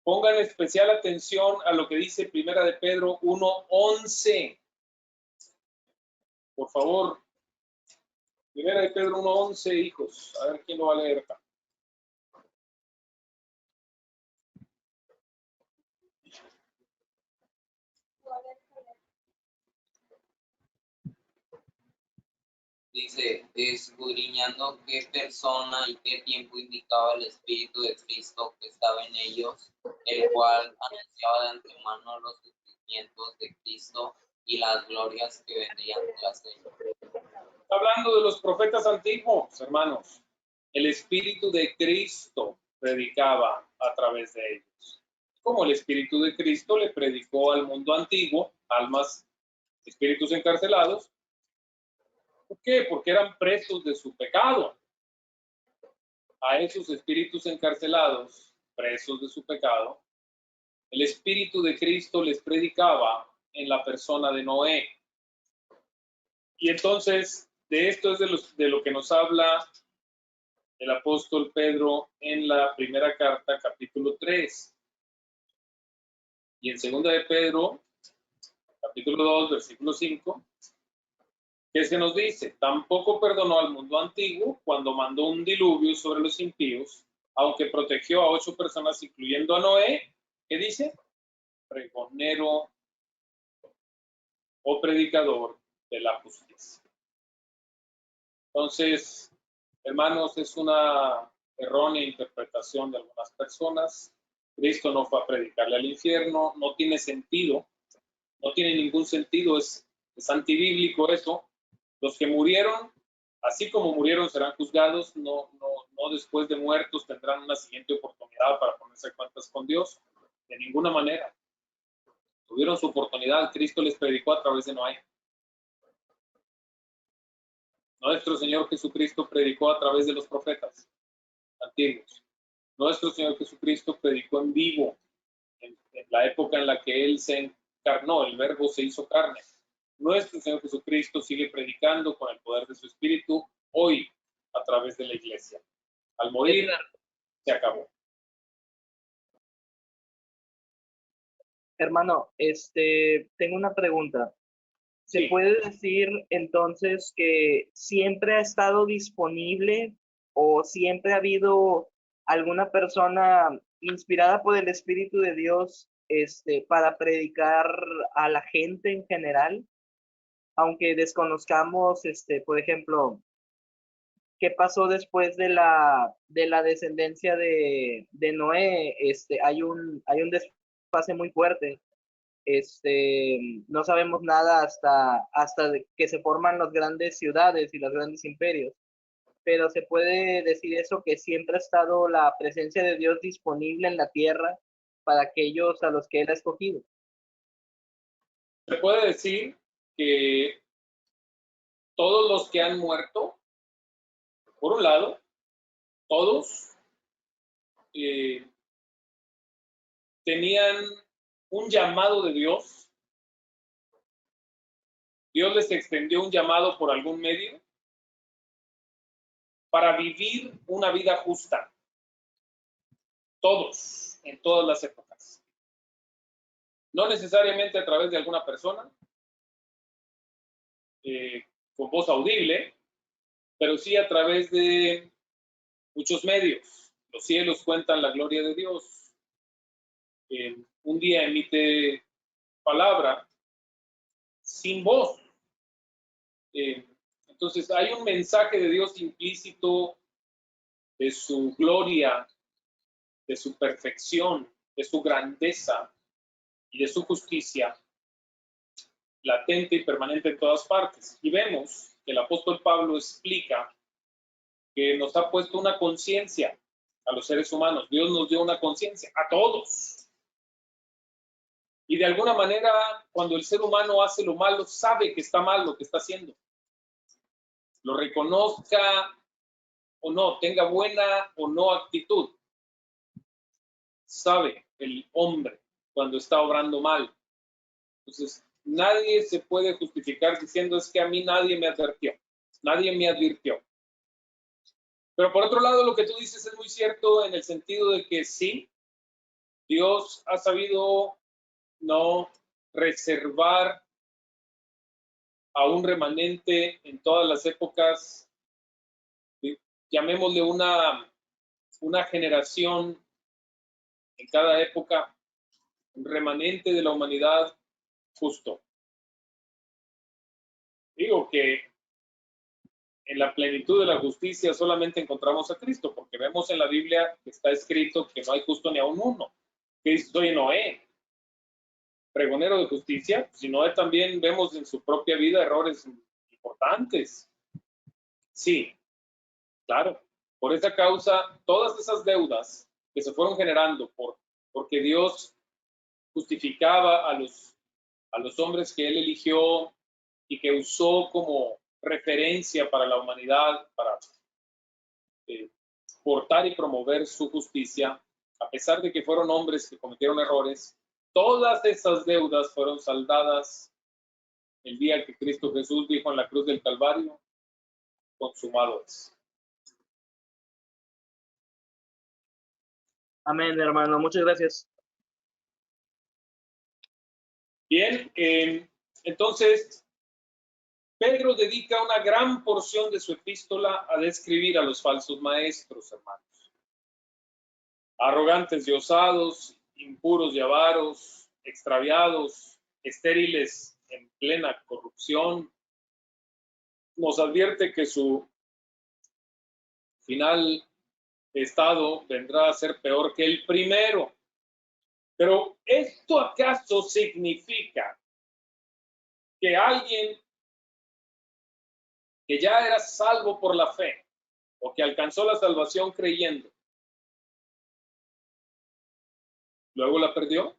pongan especial atención a lo que dice Primera de Pedro 1:11. Por favor. Primera de Pedro 1:11, hijos. A ver quién lo va a leer acá. Dice, escudriñando qué persona y qué tiempo indicaba el Espíritu de Cristo que estaba en ellos, el cual anunciaba de antemano los sufrimientos de Cristo y las glorias que vendrían tras él. Está hablando de los profetas antiguos, hermanos. El Espíritu de Cristo predicaba a través de ellos. Como el Espíritu de Cristo le predicó al mundo antiguo, almas, espíritus encarcelados. ¿Por qué? Porque eran presos de su pecado. A esos espíritus encarcelados, presos de su pecado, el Espíritu de Cristo les predicaba en la persona de Noé. Y entonces, de esto es de lo que nos habla el apóstol Pedro en la primera carta, capítulo 3. Y en segunda de Pedro, capítulo 2, versículo 5, que se nos dice, tampoco perdonó al mundo antiguo cuando mandó un diluvio sobre los impíos, aunque protegió a 8 personas, incluyendo a Noé, ¿qué dice? Pregonero o predicador de la justicia. Entonces, hermanos, es una errónea interpretación de algunas personas. Cristo no fue a predicarle al infierno, no tiene sentido, no tiene ningún sentido, es Es antibíblico eso. Los que murieron, así como murieron, serán juzgados, no después de muertos tendrán una siguiente oportunidad para ponerse a cuentas con Dios. De ninguna manera. Tuvieron su oportunidad, Cristo les predicó a través de Noé. Nuestro Señor Jesucristo predicó a través de los profetas antiguos. Nuestro Señor Jesucristo predicó en vivo, en la época en la que Él se encarnó, el Verbo se hizo carne. Nuestro Señor Jesucristo sigue predicando con el poder de su Espíritu hoy a través de la iglesia. Al morir, se acabó. Hermano, tengo una pregunta. ¿Se Sí. puede decir entonces que siempre ha estado disponible o siempre ha habido alguna persona inspirada por el Espíritu de Dios para predicar a la gente en general? Aunque desconozcamos, por ejemplo, qué pasó después de la descendencia de Noé, hay un desfase muy fuerte. No sabemos nada hasta que se forman las grandes ciudades y los grandes imperios, pero se puede decir eso, que siempre ha estado la presencia de Dios disponible en la tierra para aquellos a los que Él ha escogido. Se puede decir que todos los que han muerto, por un lado, todos tenían un llamado de Dios. Dios les extendió un llamado por algún medio para vivir una vida justa. Todos, en todas las épocas. No necesariamente a través de alguna persona, con voz audible, pero sí a través de muchos medios. Los cielos cuentan la gloria de Dios. Un día emite palabra sin voz. Entonces hay un mensaje de Dios implícito de su gloria, de su perfección, de su grandeza y de su justicia, latente y permanente en todas partes. Y vemos que el apóstol Pablo explica que nos ha puesto una conciencia a los seres humanos. Dios nos dio una conciencia a todos. Y de alguna manera, cuando el ser humano hace lo malo, sabe que está mal lo que está haciendo. Lo reconozca o no, tenga buena o no actitud. Sabe el hombre cuando está obrando mal. Entonces, nadie se puede justificar diciendo es que a mí nadie me advirtió. Nadie me advirtió. Pero por otro lado, lo que tú dices es muy cierto en el sentido de que sí, Dios ha sabido no reservar a un remanente en todas las épocas, llamémosle una generación en cada época, un remanente de la humanidad justo. Digo que en la plenitud de la justicia solamente encontramos a Cristo, porque vemos en la Biblia que está escrito que no hay justo ni a un uno. Que dice, oye, Noé, pregonero de justicia, si Noé también vemos en su propia vida errores importantes. Sí, claro. Por esa causa, todas esas deudas que se fueron generando porque Dios justificaba a los hombres que Él eligió y que usó como referencia para la humanidad, para portar y promover su justicia, a pesar de que fueron hombres que cometieron errores, todas esas deudas fueron saldadas el día que Cristo Jesús dijo en la cruz del Calvario, consumado es. Amén, hermano. Muchas gracias. Bien, entonces, Pedro dedica una gran porción de su epístola a describir a los falsos maestros, hermanos. Arrogantes y osados, impuros y avaros, extraviados, estériles en plena corrupción. Nos advierte que su final estado vendrá a ser peor que el primero. Pero ¿esto acaso significa que alguien que ya era salvo por la fe o que alcanzó la salvación creyendo, luego la perdió?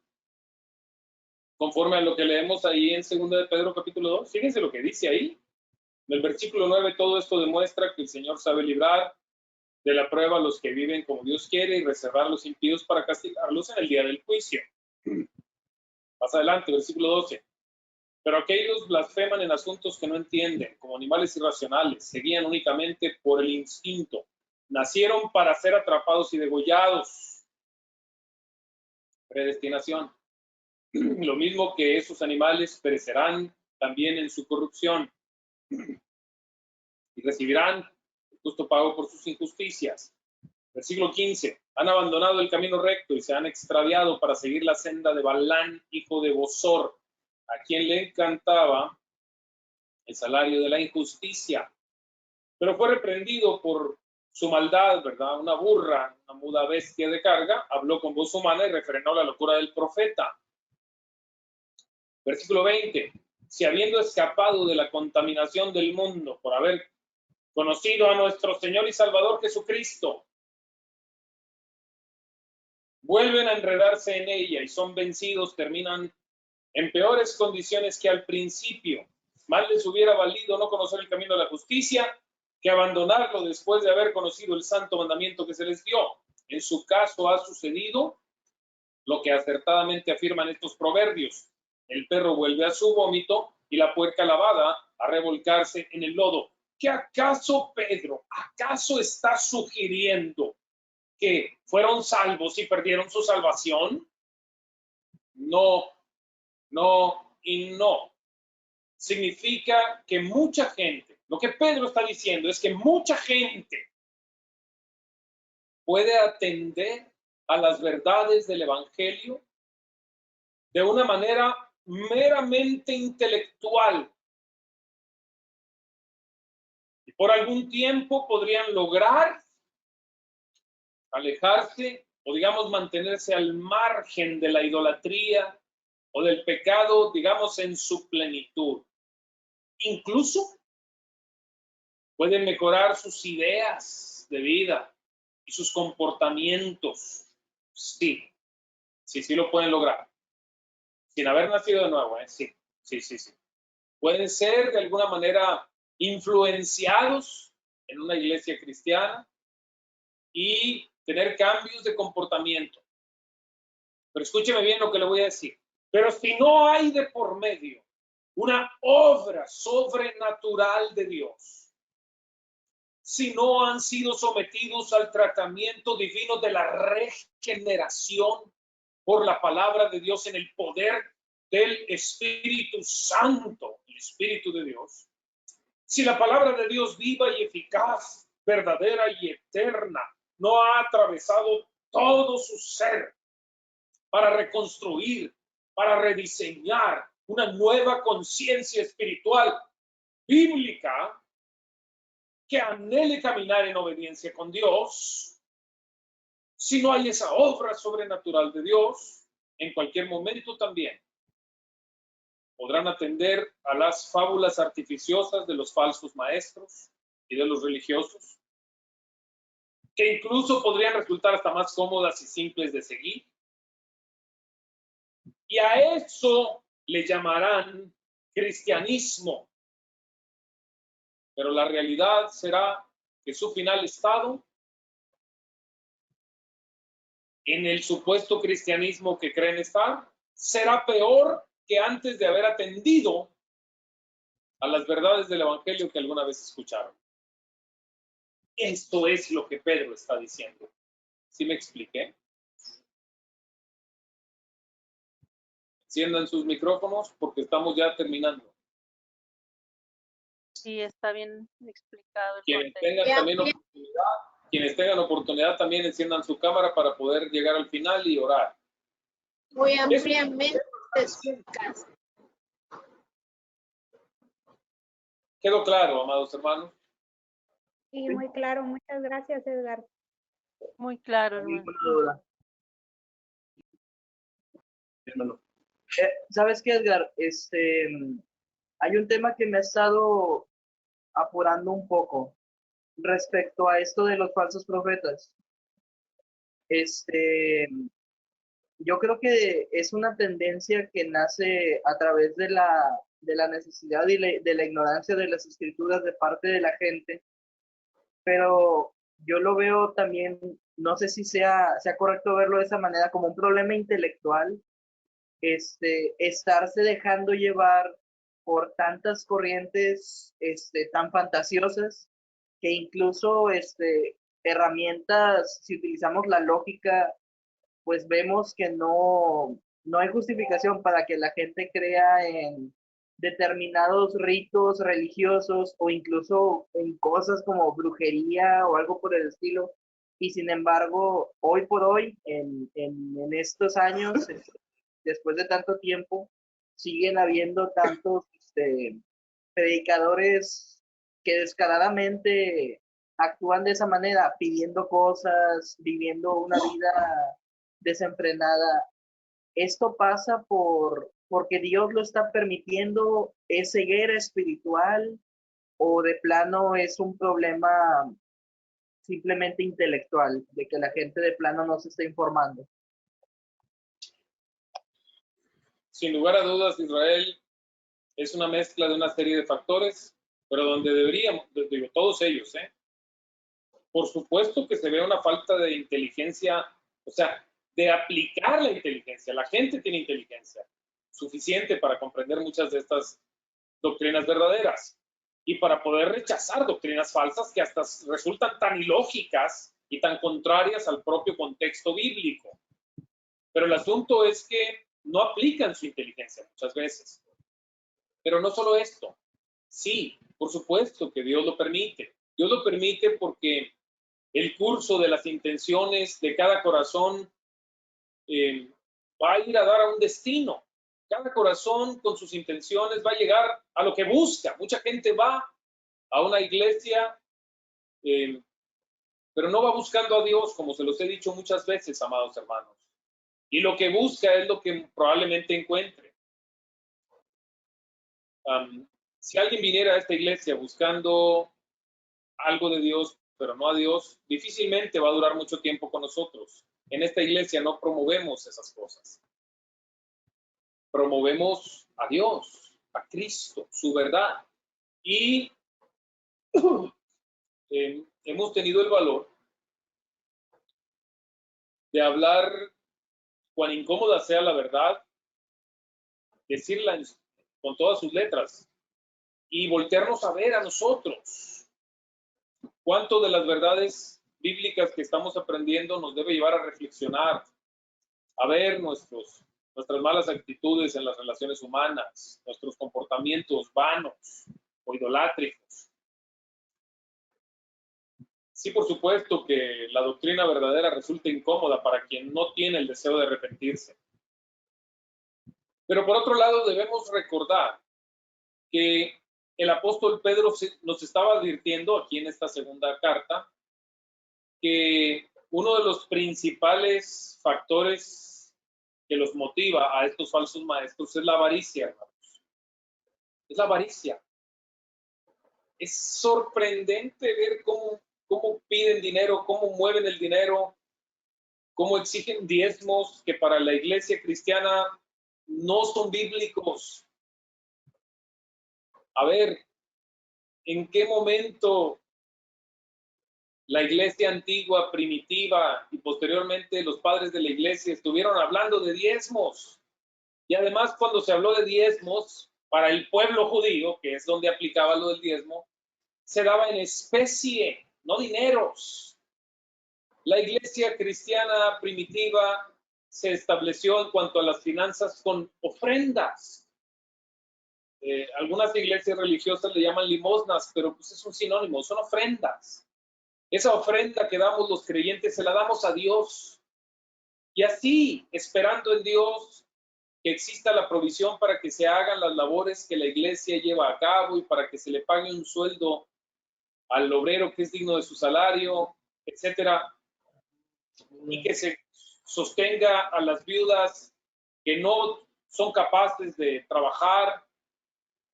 Conforme a lo que leemos ahí en 2 de Pedro capítulo 2, fíjense lo que dice ahí. En el versículo 9, todo esto demuestra que el Señor sabe librar de la prueba a los que viven como Dios quiere y reservar a los impíos para castigarlos en el día del juicio. Más adelante, versículo 12. Pero aquellos blasfeman en asuntos que no entienden, como animales irracionales, se guían únicamente por el instinto. Nacieron para ser atrapados y degollados. Predestinación. Lo mismo que esos animales perecerán también en su corrupción y recibirán el justo pago por sus injusticias. Versículo 15. Han abandonado el camino recto y se han extraviado para seguir la senda de Balán, hijo de Bosor, a quien le encantaba el salario de la injusticia, pero fue reprendido por su maldad, ¿verdad? Una burra, una muda bestia de carga, habló con voz humana y refrenó la locura del profeta. Versículo 20. Si habiendo escapado de la contaminación del mundo por haber conocido a nuestro Señor y Salvador Jesucristo, vuelven a enredarse en ella y son vencidos, terminan en peores condiciones que al principio. Más les hubiera valido no conocer el camino de la justicia que abandonarlo después de haber conocido el santo mandamiento que se les dio. En su caso ha sucedido lo que acertadamente afirman estos proverbios. El perro vuelve a su vómito y la puerca lavada a revolcarse en el lodo. ¿Qué acaso, Pedro, acaso está sugiriendo que fueron salvos y perdieron su salvación? No, no y no. Significa que mucha gente, lo que Pedro está diciendo es que mucha gente puede atender a las verdades del Evangelio de una manera meramente intelectual. Y por algún tiempo podrían lograr alejarse o, digamos, mantenerse al margen de la idolatría o del pecado, digamos, en su plenitud. Incluso pueden mejorar sus ideas de vida y sus comportamientos. Sí, sí lo pueden lograr. Sin haber nacido de nuevo, sí. Pueden ser de alguna manera influenciados en una iglesia cristiana y tener cambios de comportamiento. Pero escúcheme bien lo que le voy a decir. Pero si no hay de por medio una obra sobrenatural de Dios, si no han sido sometidos al tratamiento divino de la regeneración por la palabra de Dios en el poder del Espíritu Santo, el Espíritu de Dios, si la palabra de Dios viva y eficaz, verdadera y eterna, no ha atravesado todo su ser para reconstruir, para rediseñar una nueva conciencia espiritual bíblica que anhele caminar en obediencia con Dios, si no hay esa obra sobrenatural de Dios, en cualquier momento también podrán atender a las fábulas artificiosas de los falsos maestros y de los religiosos, que incluso podrían resultar hasta más cómodas y simples de seguir. Y a eso le llamarán cristianismo. Pero la realidad será que su final estado en el supuesto cristianismo que creen estar será peor que antes de haber atendido a las verdades del Evangelio que alguna vez escucharon. Esto es lo que Pedro está diciendo. ¿Sí me expliqué? Enciendan sus micrófonos porque estamos ya terminando. Sí, está bien explicado el Quienes contexto. tengan oportunidad también enciendan su cámara para poder llegar al final y orar. Muy ampliamente explicado. ¿Quedó claro, amados hermanos? Sí, muy claro. Muchas gracias, Edgar. Muy claro, hermano. ¿Sabes qué, Edgar? Hay un tema que me ha estado apurando un poco respecto a esto de los falsos profetas. Yo creo que es una tendencia que nace a través de la necesidad y de la ignorancia de las escrituras de parte de la gente, pero yo lo veo también, no sé si sea correcto verlo de esa manera, como un problema intelectual, estarse dejando llevar por tantas corrientes tan fantasiosas que incluso herramientas, si utilizamos la lógica, pues vemos que no hay justificación para que la gente crea en determinados ritos religiosos o incluso en cosas como brujería o algo por el estilo. Y sin embargo, hoy por hoy, en estos años, después de tanto tiempo, siguen habiendo tantos predicadores que descaradamente actúan de esa manera, pidiendo cosas, viviendo una vida desenfrenada. Esto pasa porque Dios lo está permitiendo, es ceguera espiritual o de plano es un problema simplemente intelectual, de que la gente de plano no se está informando. Sin lugar a dudas, Israel es una mezcla de una serie de factores, pero donde deberíamos, digo, todos ellos, por supuesto que se ve una falta de inteligencia, o sea, de aplicar la inteligencia. La gente tiene inteligencia suficiente para comprender muchas de estas doctrinas verdaderas y para poder rechazar doctrinas falsas que hasta resultan tan ilógicas y tan contrarias al propio contexto bíblico. Pero el asunto es que no aplican su inteligencia muchas veces. Pero no solo esto. Sí, por supuesto que Dios lo permite. Dios lo permite porque el curso de las intenciones de cada corazón va a ir a dar a un destino. Cada corazón con sus intenciones va a llegar a lo que busca. Mucha gente va a una iglesia, pero no va buscando a Dios, como se los he dicho muchas veces, amados hermanos. Y lo que busca es lo que probablemente encuentre. Si alguien viniera a esta iglesia buscando algo de Dios, pero no a Dios, difícilmente va a durar mucho tiempo con nosotros. En esta iglesia no promovemos esas cosas. Promovemos a Dios, a Cristo, su verdad. Y hemos tenido el valor de hablar, cuán incómoda sea la verdad, decirla con todas sus letras y voltearnos a ver a nosotros. ¿Cuánto de las verdades bíblicas que estamos aprendiendo nos debe llevar a reflexionar, a ver nuestras malas actitudes en las relaciones humanas, nuestros comportamientos vanos o idolátricos? Sí, por supuesto que la doctrina verdadera resulta incómoda para quien no tiene el deseo de arrepentirse. Pero por otro lado, debemos recordar que el apóstol Pedro nos estaba advirtiendo aquí en esta segunda carta que uno de los principales factores que los motiva a estos falsos maestros es la avaricia, hermanos. Es la avaricia. Es sorprendente ver cómo piden dinero, cómo mueven el dinero, cómo exigen diezmos que para la iglesia cristiana no son bíblicos. A ver, ¿en qué momento la iglesia antigua, primitiva y posteriormente los padres de la iglesia estuvieron hablando de diezmos? Y además, cuando se habló de diezmos para el pueblo judío, que es donde aplicaba lo del diezmo, se daba en especie, no dineros. La iglesia cristiana primitiva se estableció en cuanto a las finanzas con ofrendas. Algunas iglesias religiosas le llaman limosnas, pero pues es un sinónimo, son ofrendas. Esa ofrenda que damos los creyentes se la damos a Dios. Y así, esperando en Dios que exista la provisión para que se hagan las labores que la iglesia lleva a cabo y para que se le pague un sueldo al obrero que es digno de su salario, etcétera, y que se sostenga a las viudas que no son capaces de trabajar,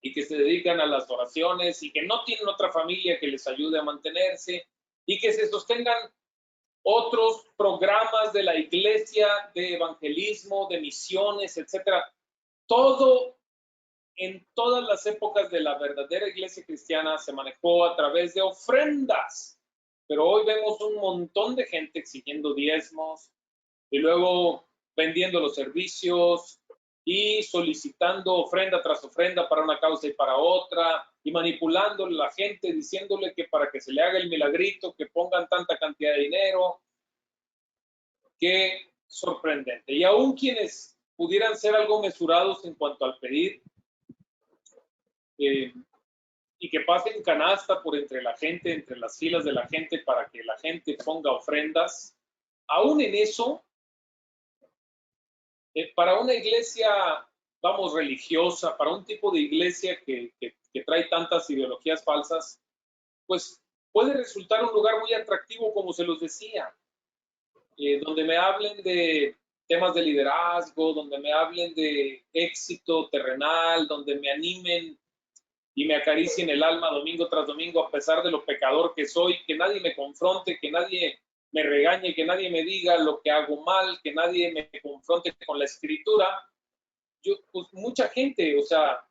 y que se dedican a las oraciones y que no tienen otra familia que les ayude a mantenerse y que se sostengan otros programas de la iglesia, de evangelismo, de misiones, etcétera. Todo, en todas las épocas de la verdadera iglesia cristiana se manejó a través de ofrendas, pero hoy vemos un montón de gente exigiendo diezmos y luego vendiendo los servicios y solicitando ofrenda tras ofrenda para una causa y para otra, y manipulando a la gente, diciéndole que para que se le haga el milagrito, que pongan tanta cantidad de dinero. Qué sorprendente. Y aún quienes pudieran ser algo mesurados en cuanto al pedir, y que pasen canasta por entre la gente, entre las filas de la gente, para que la gente ponga ofrendas, aún en eso, para una iglesia, vamos, religiosa, para un tipo de iglesia que trae tantas ideologías falsas, pues puede resultar un lugar muy atractivo, como se los decía, donde me hablen de temas de liderazgo, donde me hablen de éxito terrenal, donde me animen y me acaricien el alma domingo tras domingo, a pesar de lo pecador que soy, que nadie me confronte, que nadie me regañe, que nadie me diga lo que hago mal, que nadie me confronte con la escritura. Yo, pues mucha gente, o sea,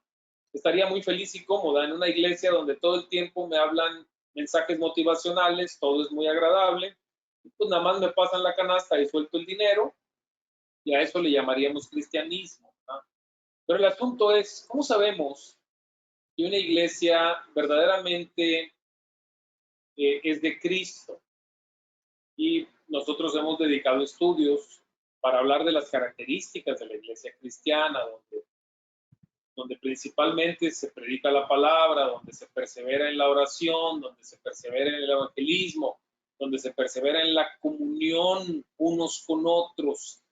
estaría muy feliz y cómoda en una iglesia donde todo el tiempo me hablan mensajes motivacionales, todo es muy agradable, pues nada más me pasan la canasta y suelto el dinero, y a eso le llamaríamos cristianismo, ¿no? Pero el asunto es, ¿cómo sabemos que una iglesia verdaderamente es de Cristo? Y nosotros hemos dedicado estudios para hablar de las características de la iglesia cristiana, donde principalmente se predica la palabra, donde se persevera en la oración, donde se persevera en el evangelismo, donde se persevera en la comunión unos con otros.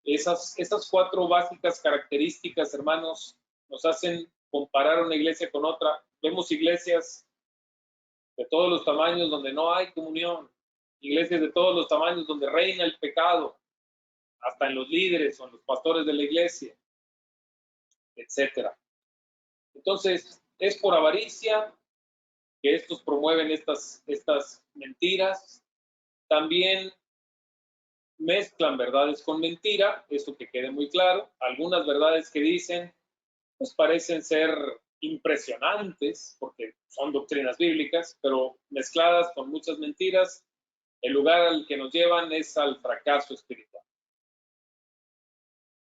Esas cuatro básicas características, hermanos, nos hacen comparar una iglesia con otra. Vemos iglesias de todos los tamaños donde no hay comunión, iglesias de todos los tamaños donde reina el pecado, hasta en los líderes o en los pastores de la iglesia, etcétera. Entonces, es por avaricia que estos promueven estas mentiras. También mezclan verdades con mentira, eso que quede muy claro. Algunas verdades que dicen, pues parecen ser impresionantes, porque son doctrinas bíblicas, pero mezcladas con muchas mentiras, el lugar al que nos llevan es al fracaso espiritual.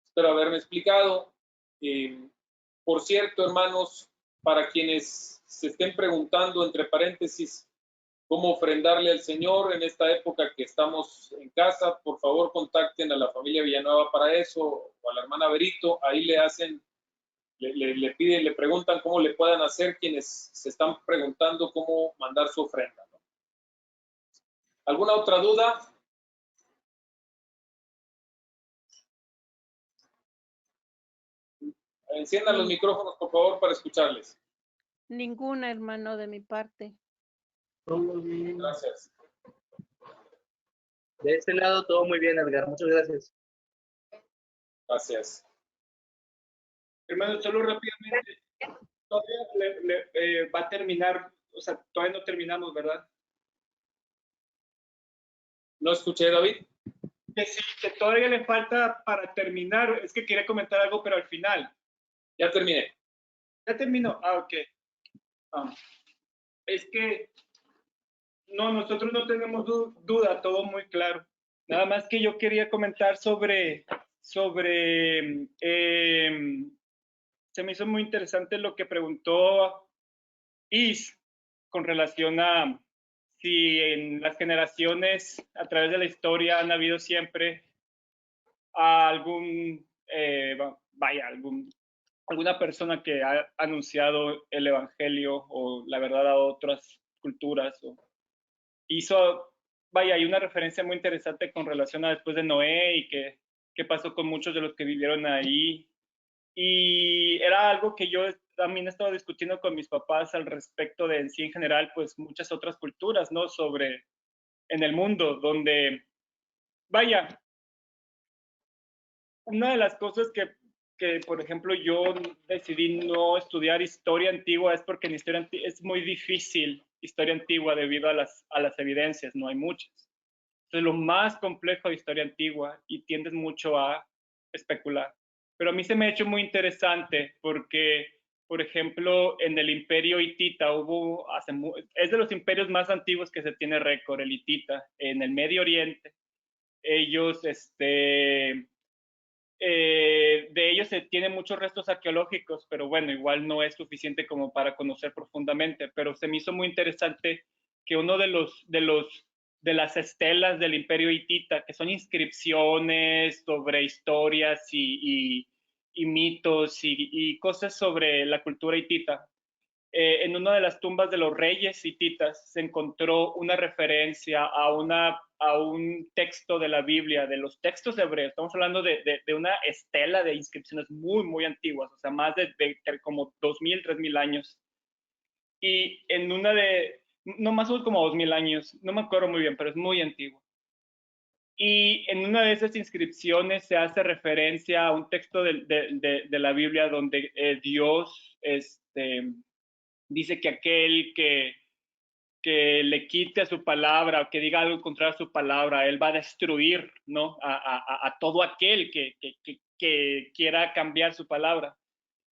Espero haberme explicado. Por cierto, hermanos, para quienes se estén preguntando, entre paréntesis, cómo ofrendarle al Señor en esta época que estamos en casa, por favor contacten a la familia Villanueva para eso, o a la hermana Berito. Ahí le hacen, le piden, le preguntan cómo le puedan hacer quienes se están preguntando cómo mandar su ofrenda, ¿no? ¿Alguna otra duda? Enciendan los micrófonos, por favor, para escucharles. Ninguna, hermano, de mi parte. Gracias. De este lado todo muy bien, Edgar. Muchas gracias. Gracias. Hermano, solo rápidamente, todavía va a terminar, o sea, todavía no terminamos, ¿verdad? ¿No escuché, David? Que sí, que todavía le falta para terminar. Es que quería comentar algo, pero al final. Ya terminé. ¿Ya terminó? Ah, ok. Es que no, nosotros no tenemos duda, todo muy claro. Nada más que yo quería comentar sobre se me hizo muy interesante lo que preguntó Is con relación a si en las generaciones a través de la historia han habido siempre alguna persona que ha anunciado el evangelio o la verdad a otras culturas. Hay una referencia muy interesante con relación a después de Noé y qué pasó con muchos de los que vivieron ahí. Y era algo que yo también he estado discutiendo con mis papás al respecto de en sí en general, pues muchas otras culturas, ¿no? En el mundo, donde, una de las cosas que que, por ejemplo, yo decidí no estudiar historia antigua es porque en historia es muy difícil historia antigua debido a las evidencias, no hay muchas. Entonces, lo más complejo de historia antigua y tiendes mucho a especular. Pero a mí se me ha hecho muy interesante porque, por ejemplo, en el imperio hitita es de los imperios más antiguos que se tiene récord, el hitita, en el Medio Oriente. Ellos, de ellos se tienen muchos restos arqueológicos, pero bueno, igual no es suficiente como para conocer profundamente. Pero se me hizo muy interesante que uno de las estelas del Imperio Hitita, que son inscripciones sobre historias y mitos y cosas sobre la cultura hitita, en una de las tumbas de los reyes hititas se encontró una referencia a un texto de la Biblia, de los textos hebreos. Estamos hablando de una estela de inscripciones muy, muy antiguas, o sea, más de como 2.000, 3.000 años. Y en una no más o menos como 2.000 años, no me acuerdo muy bien, pero es muy antiguo. Y en una de esas inscripciones se hace referencia a un texto de la Biblia donde Dios dice que aquel que le quite a su palabra o que diga algo contrario a su palabra, él va a destruir, ¿no? a todo aquel que quiera cambiar su palabra.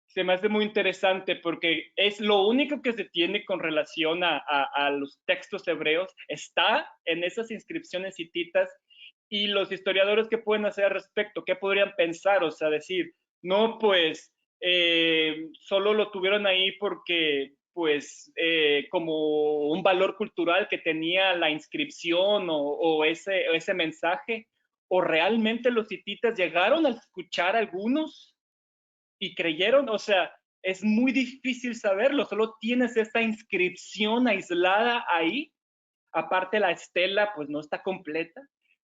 Se me hace muy interesante porque es lo único que se tiene con relación a los textos hebreos, está en esas inscripciones hititas, y los historiadores, ¿qué pueden hacer al respecto? ¿Qué podrían pensar? O sea, decir, no, pues solo lo tuvieron ahí porque pues como un valor cultural que tenía la inscripción o ese mensaje, o realmente los hititas llegaron a escuchar a algunos y creyeron. O sea, es muy difícil saberlo, solo tienes esa inscripción aislada ahí, aparte la estela pues no está completa,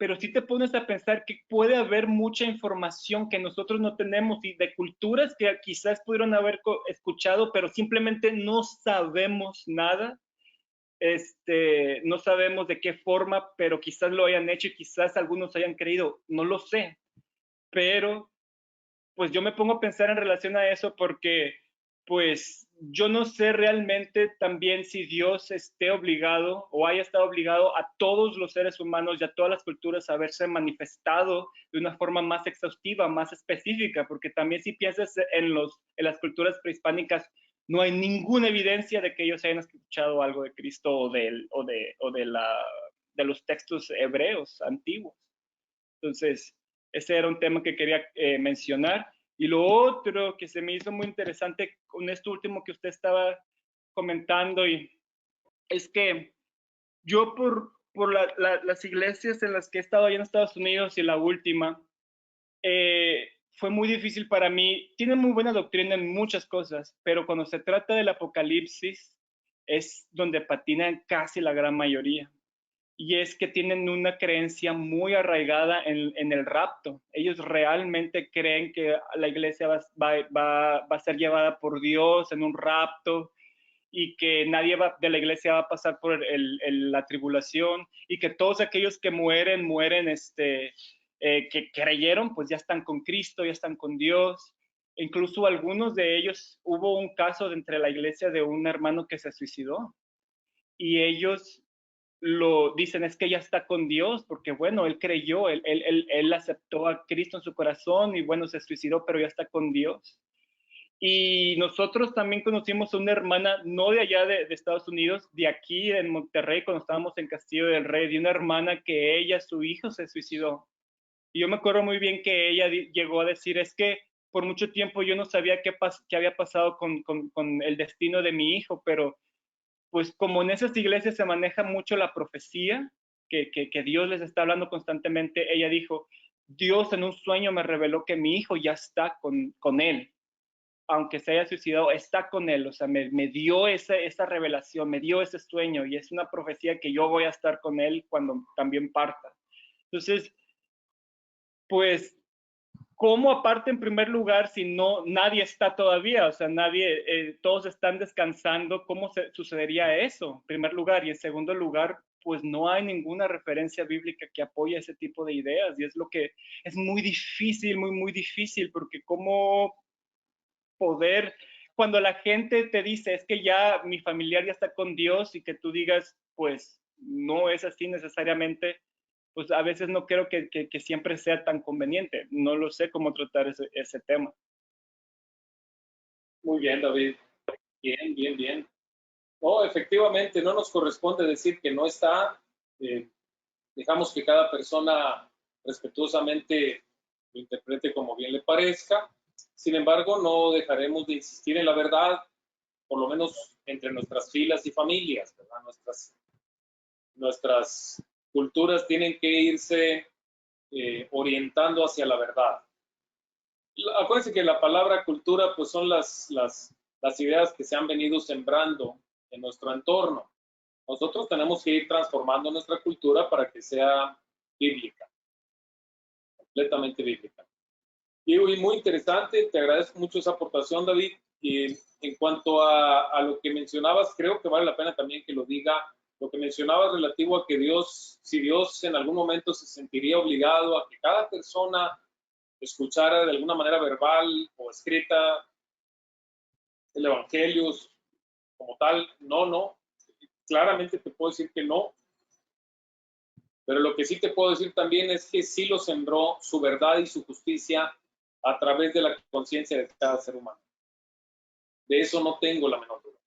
pero sí te pones a pensar que puede haber mucha información que nosotros no tenemos y de culturas que quizás pudieron haber escuchado, pero simplemente no sabemos nada. No sabemos de qué forma, pero quizás lo hayan hecho y quizás algunos hayan creído, no lo sé, pero pues yo me pongo a pensar en relación a eso porque pues yo no sé realmente también si Dios esté obligado o haya estado obligado a todos los seres humanos y a todas las culturas a haberse manifestado de una forma más exhaustiva, más específica, porque también si piensas en las culturas prehispánicas, no hay ninguna evidencia de que ellos hayan escuchado algo de Cristo o de los textos hebreos antiguos. Entonces, ese era un tema que quería mencionar. Y lo otro que se me hizo muy interesante con esto último que usted estaba comentando, es que yo por las iglesias en las que he estado allá en Estados Unidos y la última, fue muy difícil para mí. Tienen muy buena doctrina en muchas cosas, pero cuando se trata del Apocalipsis es donde patinan casi la gran mayoría. Y es que tienen una creencia muy arraigada en el rapto. Ellos realmente creen que la iglesia va a ser llevada por Dios en un rapto y que nadie de la iglesia va a pasar por la tribulación y que todos aquellos que mueren, que creyeron, pues ya están con Cristo, ya están con Dios. Incluso algunos de ellos, hubo un caso entre la iglesia de un hermano que se suicidó y ellos lo dicen, es que ya está con Dios, porque bueno, él creyó, él aceptó a Cristo en su corazón y bueno, se suicidó, pero ya está con Dios. Y nosotros también conocimos a una hermana, no de allá de Estados Unidos, de aquí en Monterrey, cuando estábamos en Castillo del Rey, de una hermana que su hijo se suicidó. Y yo me acuerdo muy bien que ella llegó a decir, es que por mucho tiempo yo no sabía qué había pasado con el destino de mi hijo, pero pues como en esas iglesias se maneja mucho la profecía, que Dios les está hablando constantemente, ella dijo, Dios en un sueño me reveló que mi hijo ya está con él, aunque se haya suicidado, está con él. O sea, me dio esa revelación, me dio ese sueño, y es una profecía que yo voy a estar con él cuando también parta. Entonces, pues, ¿cómo aparte en primer lugar si nadie está todavía? O sea, todos están descansando. ¿Cómo sucedería eso en primer lugar? Y en segundo lugar, pues no hay ninguna referencia bíblica que apoye ese tipo de ideas, y es lo que es muy difícil, muy difícil, porque cómo poder, cuando la gente te dice, es que ya mi familiar ya está con Dios, y que tú digas, pues no es así necesariamente, pues a veces no creo que siempre sea tan conveniente. No lo sé cómo tratar ese tema. Muy bien, David. Bien. No, efectivamente, no nos corresponde decir que no está. Dejamos que cada persona respetuosamente lo interprete como bien le parezca. Sin embargo, no dejaremos de insistir en la verdad, por lo menos entre nuestras filas y familias, ¿verdad? Nuestras culturas tienen que irse orientando hacia la verdad. Acuérdense que la palabra cultura pues son las ideas que se han venido sembrando en nuestro entorno. Nosotros tenemos que ir transformando nuestra cultura para que sea bíblica, completamente bíblica. Y muy interesante, te agradezco mucho esa aportación, David. Y en cuanto a lo que mencionabas, creo que vale la pena también que lo diga, lo que mencionabas relativo a que Dios, si Dios en algún momento se sentiría obligado a que cada persona escuchara de alguna manera verbal o escrita el Evangelio como tal, no. Claramente te puedo decir que no, pero lo que sí te puedo decir también es que sí lo sembró su verdad y su justicia a través de la conciencia de cada ser humano. De eso no tengo la menor duda.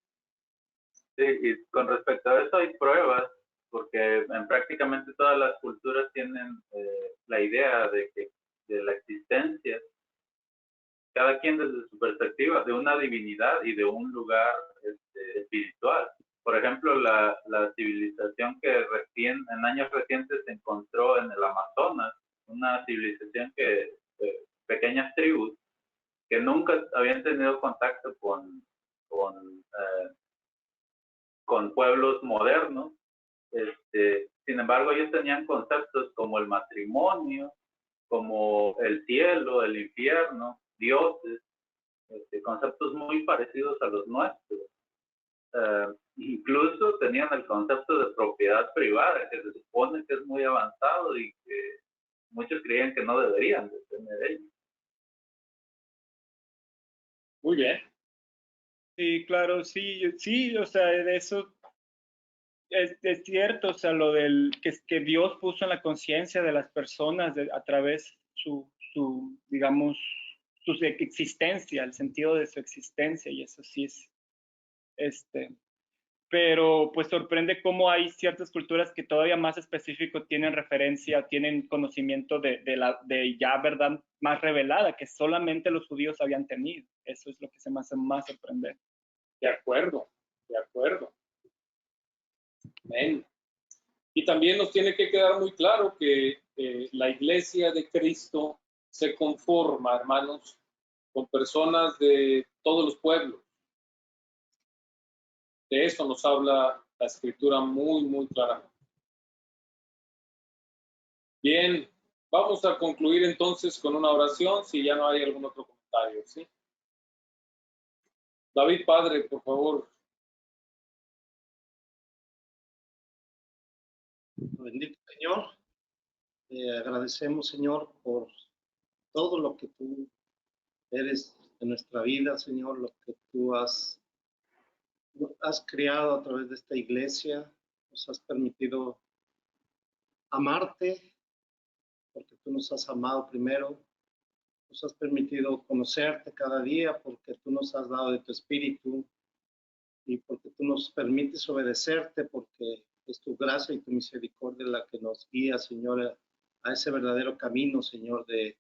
Sí, y con respecto a eso hay pruebas, porque en prácticamente todas las culturas tienen la idea de la existencia, cada quien desde su perspectiva, de una divinidad y de un lugar espiritual. Por ejemplo, la civilización que en años recientes se encontró en el Amazonas, una civilización pequeñas tribus que nunca habían tenido contacto con pueblos modernos. Sin embargo, ellos tenían conceptos como el matrimonio, como el cielo, el infierno, dioses, conceptos muy parecidos a los nuestros. Incluso tenían el concepto de propiedad privada, que se supone que es muy avanzado y que muchos creían que no deberían de tener ellos. Muy bien. Sí, claro, sí, o sea, de eso es cierto, o sea, lo del que Dios puso en la conciencia de las personas a través digamos, su existencia, el sentido de su existencia, y eso sí es, pero pues sorprende cómo hay ciertas culturas que todavía más específico tienen referencia, tienen conocimiento de ya verdad más revelada que solamente los judíos habían tenido. Eso es lo que se me hace más sorprendente. De acuerdo. Amén. Y también nos tiene que quedar muy claro que la iglesia de Cristo se conforma, hermanos, con personas de todos los pueblos. De eso nos habla la Escritura muy claramente. Bien, vamos a concluir entonces con una oración, si ya no hay algún otro comentario, ¿sí? David, Padre, por favor. Bendito Señor, agradecemos, Señor, por todo lo que tú eres en nuestra vida, Señor, lo que tú has creado a través de esta iglesia, nos has permitido amarte, porque tú nos has amado primero, nos has permitido conocerte cada día, porque tú nos has dado de tu espíritu, y porque tú nos permites obedecerte, porque es tu gracia y tu misericordia la que nos guía, Señor, a ese verdadero camino, Señor, de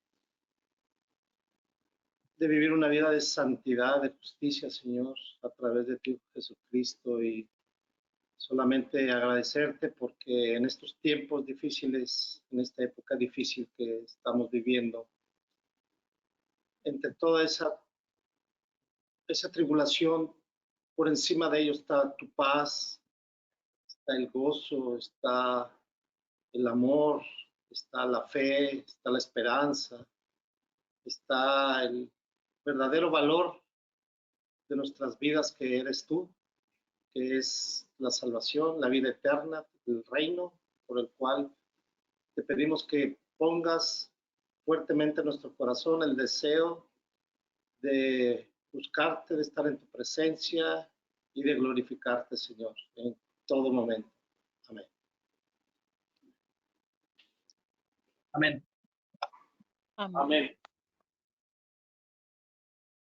vivir una vida de santidad, de justicia, Señor, a través de ti, Jesucristo, y solamente agradecerte porque en estos tiempos difíciles, en esta época difícil que estamos viviendo, entre toda esa tribulación, por encima de ello está tu paz, está el gozo, está el amor, está la fe, está la esperanza, está el verdadero valor de nuestras vidas que eres tú, que es la salvación, la vida eterna. del reino, por el cual te pedimos que pongas fuertemente en nuestro corazón el deseo de buscarte, de estar en tu presencia y de glorificarte, Señor, en todo momento. Amén. Amén. Amén. Amén.